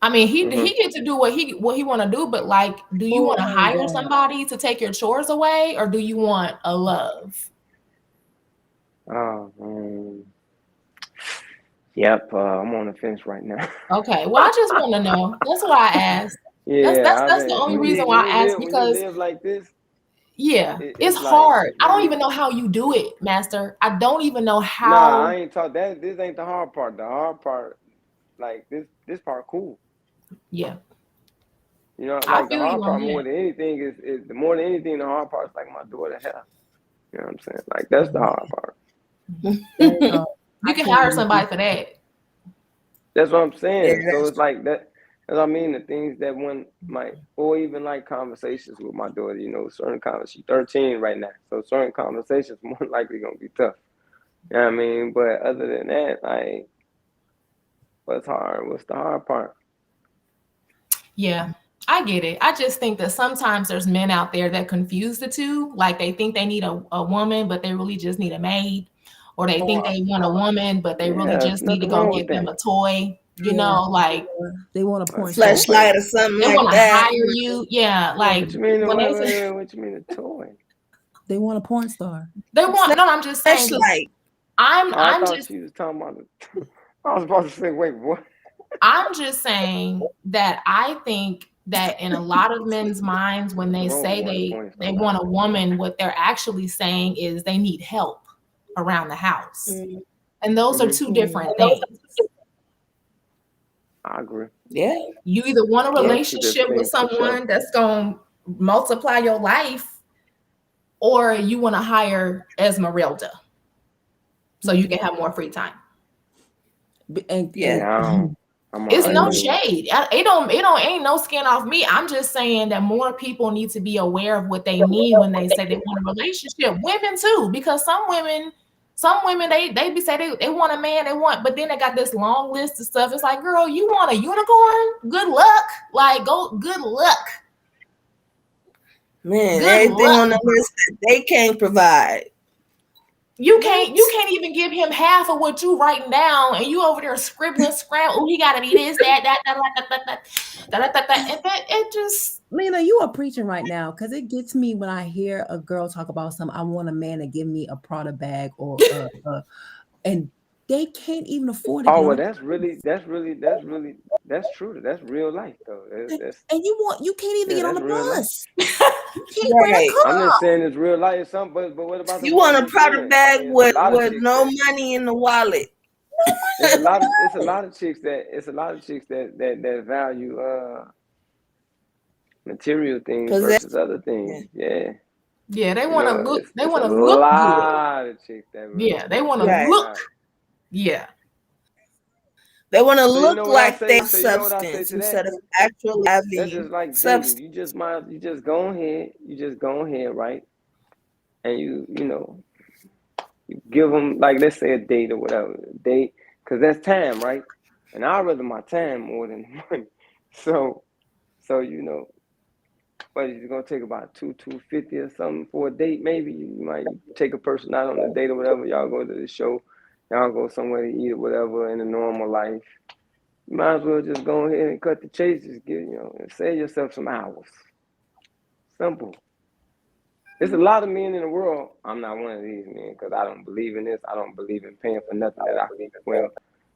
I mean, he gets to do what he want to do, but like, do you want to hire somebody to take your chores away, or do you want a love? Yep, I'm on the fence right now. Okay, well, I just want to know. That's why I asked. Yeah, That's the only reason why I asked, because when you live like this, yeah, it's like, hard. I don't even know how you do it, Master. I don't even know how. Nah, I ain't taught that. This ain't the hard part. The hard part, like this part, cool. Yeah. Like the hard part more than anything is the more than anything, the hard part is like my daughter health. You know what I'm saying? Like, that's the hard part. You can hire somebody for that. That's what I'm saying. Yeah, so it's like that. As I mean, the things that one might, or even like conversations with my daughter, certain conversations, she's 13 right now. So certain conversations more likely going to be tough. You know what I mean? But other than that, like, what's hard? What's the hard part? Yeah, I get it. I just think that sometimes there's men out there that confuse the two. Like, they think they need a woman, but they really just need a maid. Or they think they want a woman, but they really just need to go get them a toy. Like, they want a porn flashlight or something they like want to that. hire you. Yeah, like, what you mean? What you mean a toy? They want a porn star. They want. No, I'm just saying. Flashlight. I thought she was talking about it. I was about to say, wait, what? I'm just saying that I think that in a lot of men's minds, when they say they want a woman, what they're actually saying is they need help around the house. And those are two different things. I agree. Yeah. You either want a relationship with someone that's going to multiply your life, or you want to hire Esmeralda so you can have more free time. It's no shade. Ain't no skin off me. I'm just saying that more people need to be aware of what they need when they say they want a relationship. Women too, because some women they be say they want a man, but then they got this long list of stuff. It's like, girl, you want a unicorn? Good luck. Like, good luck. Man, everything on the list that they can't provide. You can't even give him half of what you writing down, and you over there scribbling, scrambling. Oh, he got to be this, that. It just, Lena, you are preaching right now, because it gets me when I hear a girl talk about something. I want a man to give me a Prada bag, or and they can't even afford it. Oh, well, that's true. That's real life, though. And you can't even get on the bus. Right. I'm just saying it's real life. But what about you want a Prada bag with no money in the wallet? It's a lot of chicks that value material things versus other things. Yeah, they want to look. They want to look good. A lot of chicks that they want to look. Yeah. They want to look like they have substance instead of actual value. That's just like dating. You just go ahead, right? And you give them, like, let's say a date or whatever, because that's time, right? And I'd rather my time more than money. So but it's gonna take about $250 or something for a date. Maybe you might take a person out on a date or whatever. Y'all go to the show, y'all go somewhere to eat or whatever in a normal life. You might as well just go ahead and cut the chase. Just and save yourself some hours. Simple. There's a lot of men in the world. I'm not one of these men, because I don't believe in this. I don't believe in paying for nothing that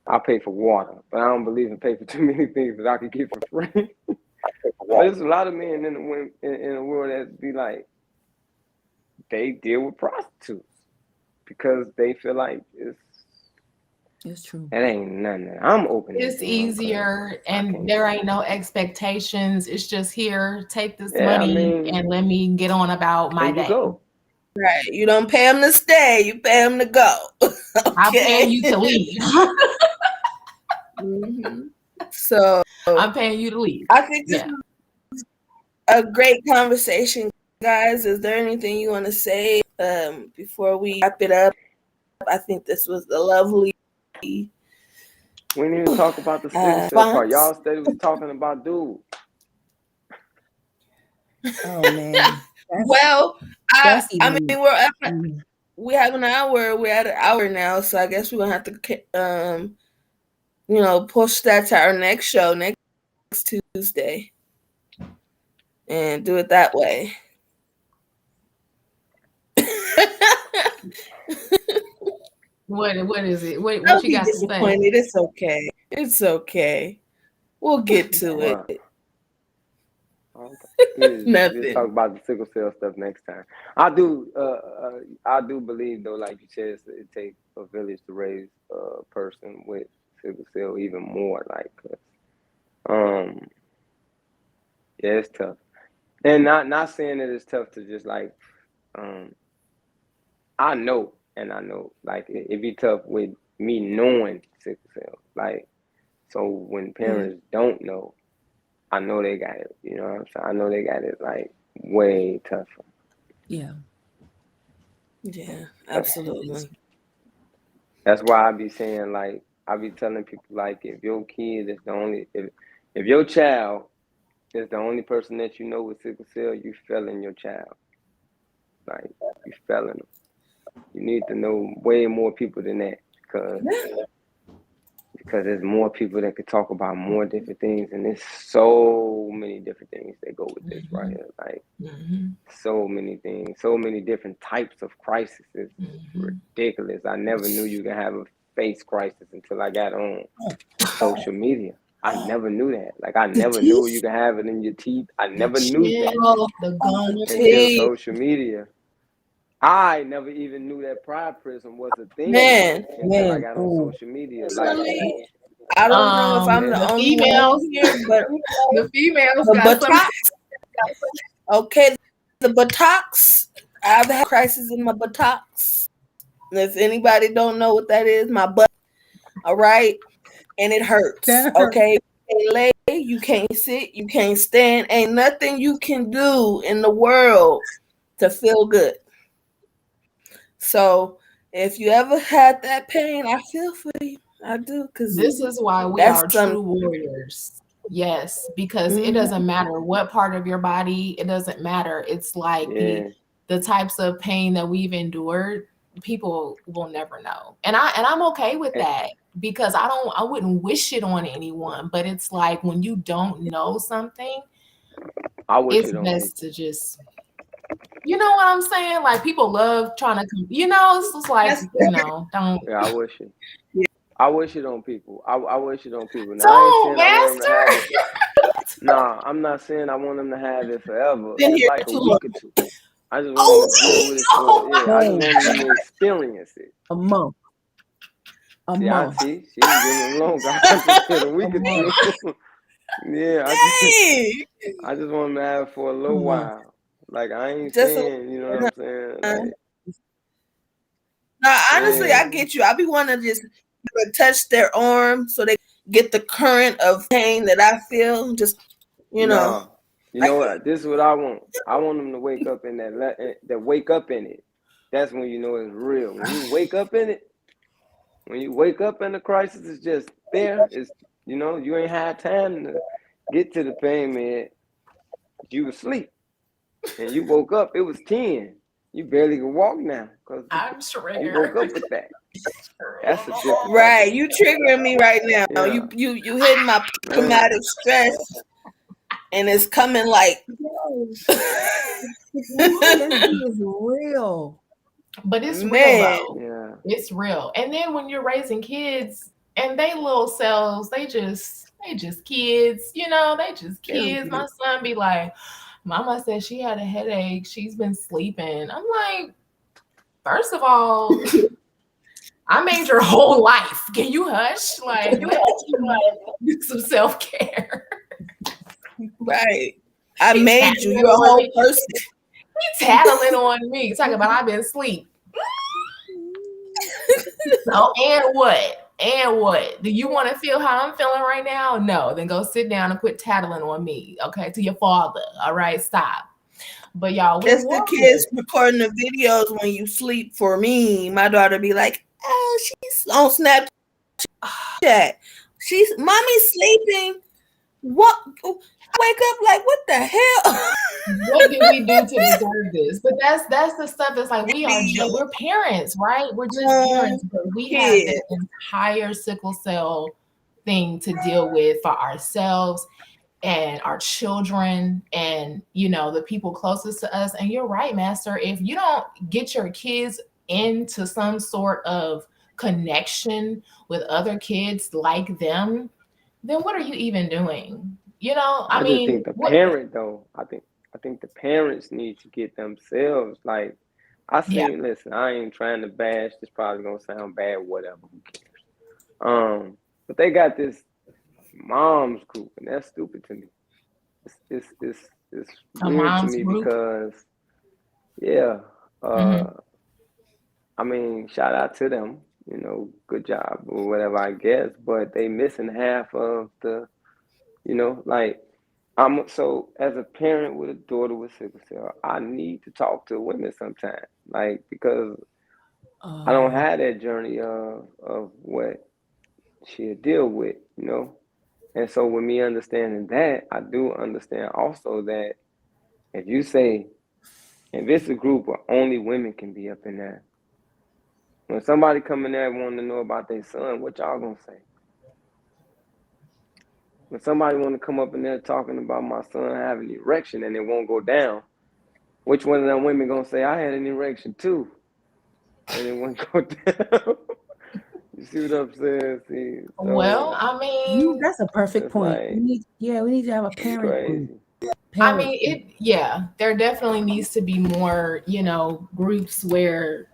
I'll pay for water, but I don't believe in paying for too many things that I can get for free. But there's a lot of men in the world that be like, they deal with prostitutes. because they feel like It's true. it ain't nothing. I'm open. It's easier, and there ain't no expectations. It's just here, take this money, and let me get on about my day. Go. Right. You don't pay them to stay. You pay them to go. Okay? I'm paying you to leave. So I'm paying you to leave. I think this is a great conversation, guys. Is there anything you want to say before we wrap it up? I think this was a lovely. We didn't even talk about the sickle cell part. Y'all said was talking about dude. Oh man. Well, I mean, we have an hour. We're at an hour now, so I guess we're gonna have to, push that to our next show next Tuesday, and do it that way. What is it? What you got to say? It's okay. It's okay. We'll get to it. Nothing. We'll talk about the sickle cell stuff next time. I do believe though, like you said, it takes a village to raise a person with sickle cell even more. Like, yeah, it's tough, and not saying that it's tough to just like, I know, like it'd be tough with me knowing sickle cell. Like, so when parents don't know. I know they got it, you know what I'm saying? I know they got it like way tougher. Yeah. Yeah, absolutely. That's why I be saying, like, I be telling people, like, if your kid is the only, if your child is the only person that you know with sickle cell, you failing your child. Like, you failing them. You need to know way more people than that, because there's more people that could talk about more different things, and there's so many different things that go with this right here. Like, so many things, so many different types of crises. It's ridiculous. I never knew you could have a face crisis until I got on social media. I never knew that. Like, I never knew you could have it in your teeth. I never knew that until social media. I never even knew that pride prism was a thing until I got on social media. Like, I don't know if I'm the only one here, but the females the buttocks. Okay, the buttocks. I've had crisis in my buttocks. If anybody don't know what that is, my butt. All right, and it hurts. Okay, you can't lay, you can't sit, you can't stand. Ain't nothing you can do in the world to feel good. So if you ever had that pain, I feel for you. I do, because this is why we are true warriors. Yes, because it doesn't matter what part of your body. It doesn't matter. It's like the types of pain that we've endured. People will never know, and I'm okay with that, because I wouldn't wish it on anyone. But it's like when you don't know something, it's best to just. You know what I'm saying? Like, people love trying to, it's just like, don't. Yeah, I wish it. Yeah. I wish it on people. I wish it on people. Now, So, I ain't saying I want them to have it. Nah, I'm not saying I want them to have it forever. It's like a week or two. I just want them to deal with it I just want them to experience it. A month. See, she's giving longer. I just said a week or two. Yeah, I just want them to have it for a little while. Like, I ain't saying, you know what I'm saying? Like, no, honestly, I get you. I be wanting to just touch their arm so they get the current of pain that I feel. Just, you know. You know what? This is what I want. I want them to wake up in that wake up in it. That's when you know it's real. When you wake up in it, when you wake up and the crisis is just there, it's, you ain't had time to get to the pain, man. You was asleep. And you woke up, it was 10. You barely can walk now because you woke up with that. That's a different. Right, you triggering me right now. Yeah. You hitting my traumatic stress, and it's coming like. It's real. But it's real though. Yeah. It's real. And then when you're raising kids and they little selves, they just kids, they just kids. My son be like, Mama said she had a headache. She's been sleeping. I'm like, First of all, I made your whole life. Can you hush? Like, let's do some self-care. Right. I made you. You're a whole person. You tattling on me. Talking about I've been asleep. So, and what? And what? Do you want to feel how I'm feeling right now? No. Then go sit down and quit tattling on me. Okay. To your father. All right. Stop. But y'all, it's the kids recording the videos when you sleep. For me, my daughter be like, "Oh, she's on Snapchat. She's mommy's sleeping. What? I wake up like, what the hell? What did we do to deserve this?" But that's the stuff that's like we're parents, right? We're just parents, but we have this entire sickle cell thing to deal with for ourselves and our children and the people closest to us. And you're right, Master. If you don't get your kids into some sort of connection with other kids like them, then what are you even doing? I just mean, think the parent though. I think the parents need to get themselves like. Listen, I ain't trying to bash. This probably gonna sound bad. Whatever. Who cares? But they got this moms group, and that's stupid to me. It's weird to me group? Because, yeah. I mean, shout out to them. Good job or whatever, I guess. But they missing half of the. Like so as a parent with a daughter with sickle cell, I need to talk to women sometimes, like because I don't have that journey of what she'll deal with, And so with me understanding that, I do understand also that if you say, if it's a group where only women can be up in there, when somebody come in there wanting to know about their son, what y'all gonna say? When somebody want to come up in there talking about my son having an erection and it won't go down, which one of them women gonna say, I had an erection too, and it won't go down? You see what I'm saying? So, well, I mean, that's a perfect point. Like, we need to have a parent group. I mean, there definitely needs to be more, groups where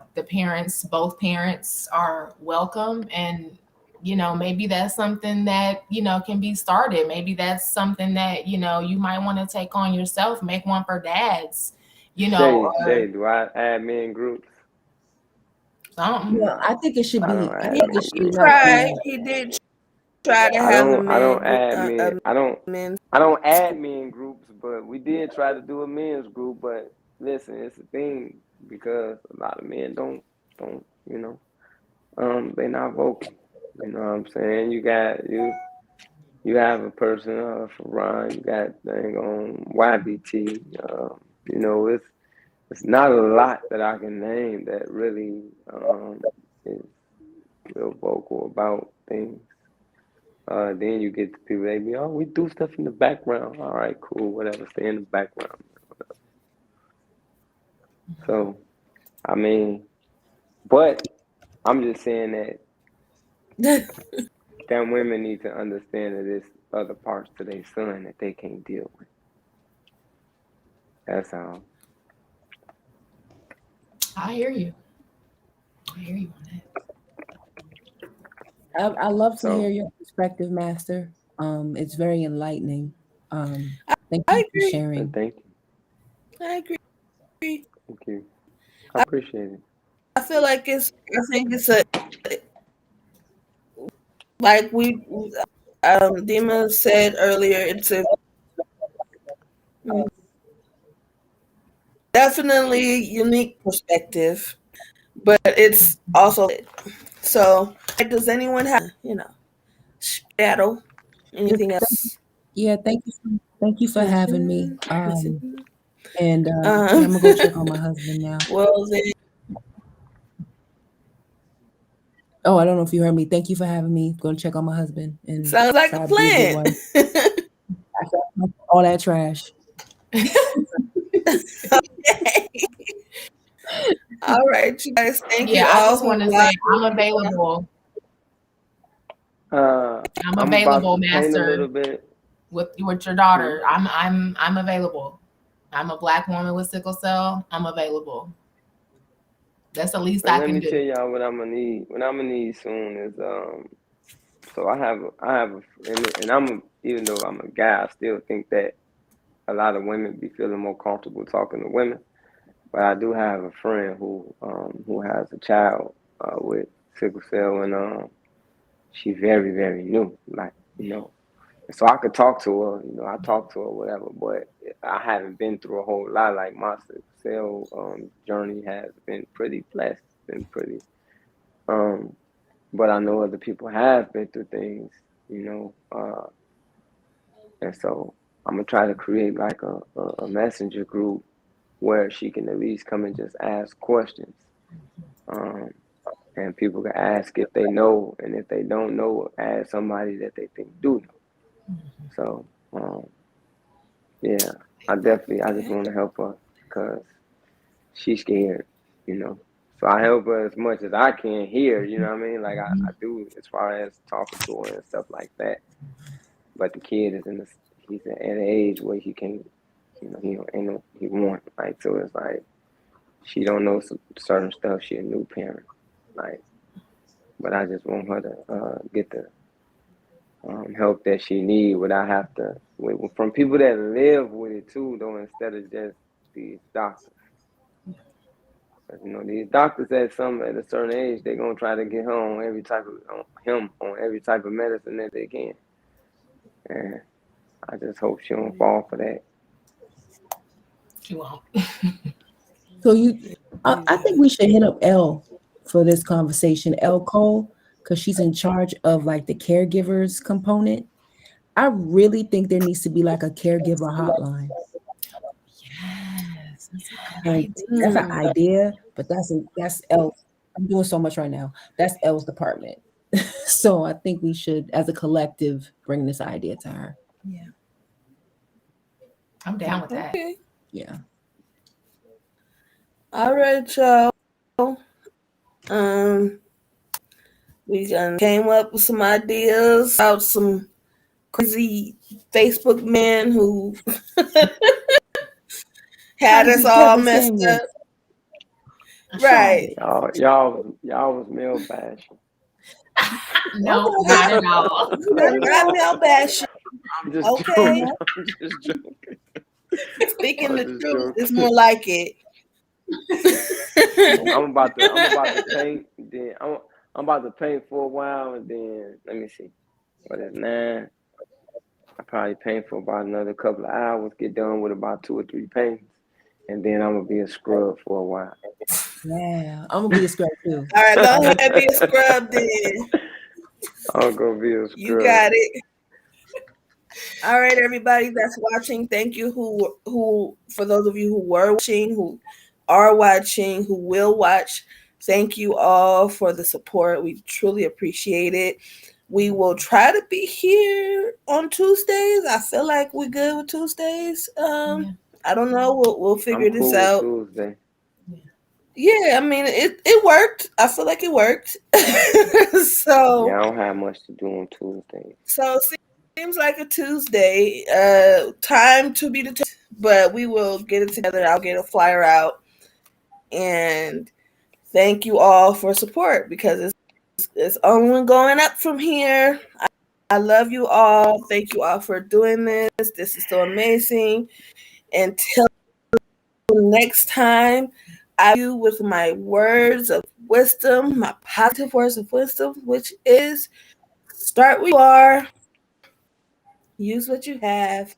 both parents are welcome. And, maybe that's something that, can be started. Maybe that's something that, you might want to take on yourself, make one for dads, Shay, do I add men groups? Well, I think it should be. He did try to have a man. I don't add men groups, but we did try to do a men's group. But listen, it's a thing because a lot of men don't they're not vocal. You know what I'm saying? You have a person for Ron. You got thing on YBT. It's not a lot that I can name that really is real vocal about things. Then you get the people, they be, oh, we do stuff in the background. All right, cool, whatever, stay in the background. So, I mean, but I'm just saying that them women need to understand that there's other parts to their son that they can't deal with. That's all. I hear you on that. I love to hear your perspective, Master. It's very enlightening. Thank you for sharing. Thank you. I agree. Thank you. I appreciate it. I feel like it's a like we Dima said earlier, it's a definitely unique perspective, but it's also so. Does anyone have battle? Anything else? Yeah, thank you for having me. And I'm gonna go check on my husband now. Well then. Oh, I don't know if you heard me. Thank you for having me. Go check on my husband. And sounds like a plan. All that trash. Okay. All right, you guys. Thank you. I just want to say I'm available. I'm available, Master. A little bit. With your daughter. I'm available. I'm a Black woman with sickle cell. I'm available. That's the least But I let can me tell do. y'all what I'm gonna need. What I'm gonna need soon is So and even though I'm a guy, I still think that a lot of women be feeling more comfortable talking to women. But I do have a friend who has a child with sickle cell, and she's very very new, like so I could talk to her, I talk to her, whatever, but I haven't been through a whole lot. Like my sickle cell journey has been pretty blessed, been pretty, um, but I know other people have been through things, and so I'm gonna try to create like a messenger group where she can at least come and just ask questions, um, and people can ask if they know, and if they don't know, ask somebody that they think do know. So. Yeah, I just want to help her because she's scared, you know. So I help her as much as I can here, you know what I mean? Like I do as far as talking to her and stuff like that. But the kid is he's at an age where he can't, he don't, ain't no, he won't. Like, so it's like, she don't know some certain stuff. She a new parent. Like, but I just want her to get the help that she need without have to, from people that live with it too, though, instead of just these doctors. These doctors at a certain age, they're gonna try to get her on every type of medicine that they can. And I just hope she don't fall for that. She won't. So I think we should hit up Elle for this conversation, Elle Cole, because she's in charge of like the caregivers component. I really think there needs to be like a caregiver hotline. Yes, that's a good And that's an idea. idea, but that's Elle's. I'm doing so much right now. That's Elle's department. So I think we should, as a collective, bring this idea to her. Yeah. I'm down with that. Okay. Yeah. All right, y'all. We came up with some ideas about some crazy Facebook man who had us all Kevin messed Samuels. up. Right. Y'all was male bashing. No, not at all. Not male bashing. I'm just Okay. joking. I'm just joking. Speaking I'm the just truth is joking. more like it. I'm about to paint. Then I'm about to paint for a while, and then let me see. What is 9? I probably paint for about another couple of hours. Get done with about 2 or 3 paintings, and then I'm gonna be a scrub for a while. Yeah, I'm gonna be a scrub too. All right, go ahead and be a scrub then. I'm gonna be a You scrub. got it. All right, everybody that's watching, thank you. Who for those of you who were watching, who are watching, who will watch, thank you all for the support. We truly appreciate it. We will try to be here on Tuesdays. I feel like we're good with Tuesdays. I don't know. We'll figure I'm this cool with out. Tuesday. Yeah, I mean it worked. I feel like it worked. So Yeah, I don't have much to do on Tuesdays. so seems like a Tuesday. Time to be determined, but we will get it together. I'll get a flyer out, and thank you all for support because it's only going up from here. I love you all. Thank you all for doing this. This is so amazing. Until next time, I leave you with my words of wisdom, my positive words of wisdom, which is start where you are, use what you have,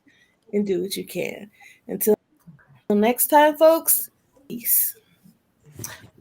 and do what you can. Until next time, folks, peace.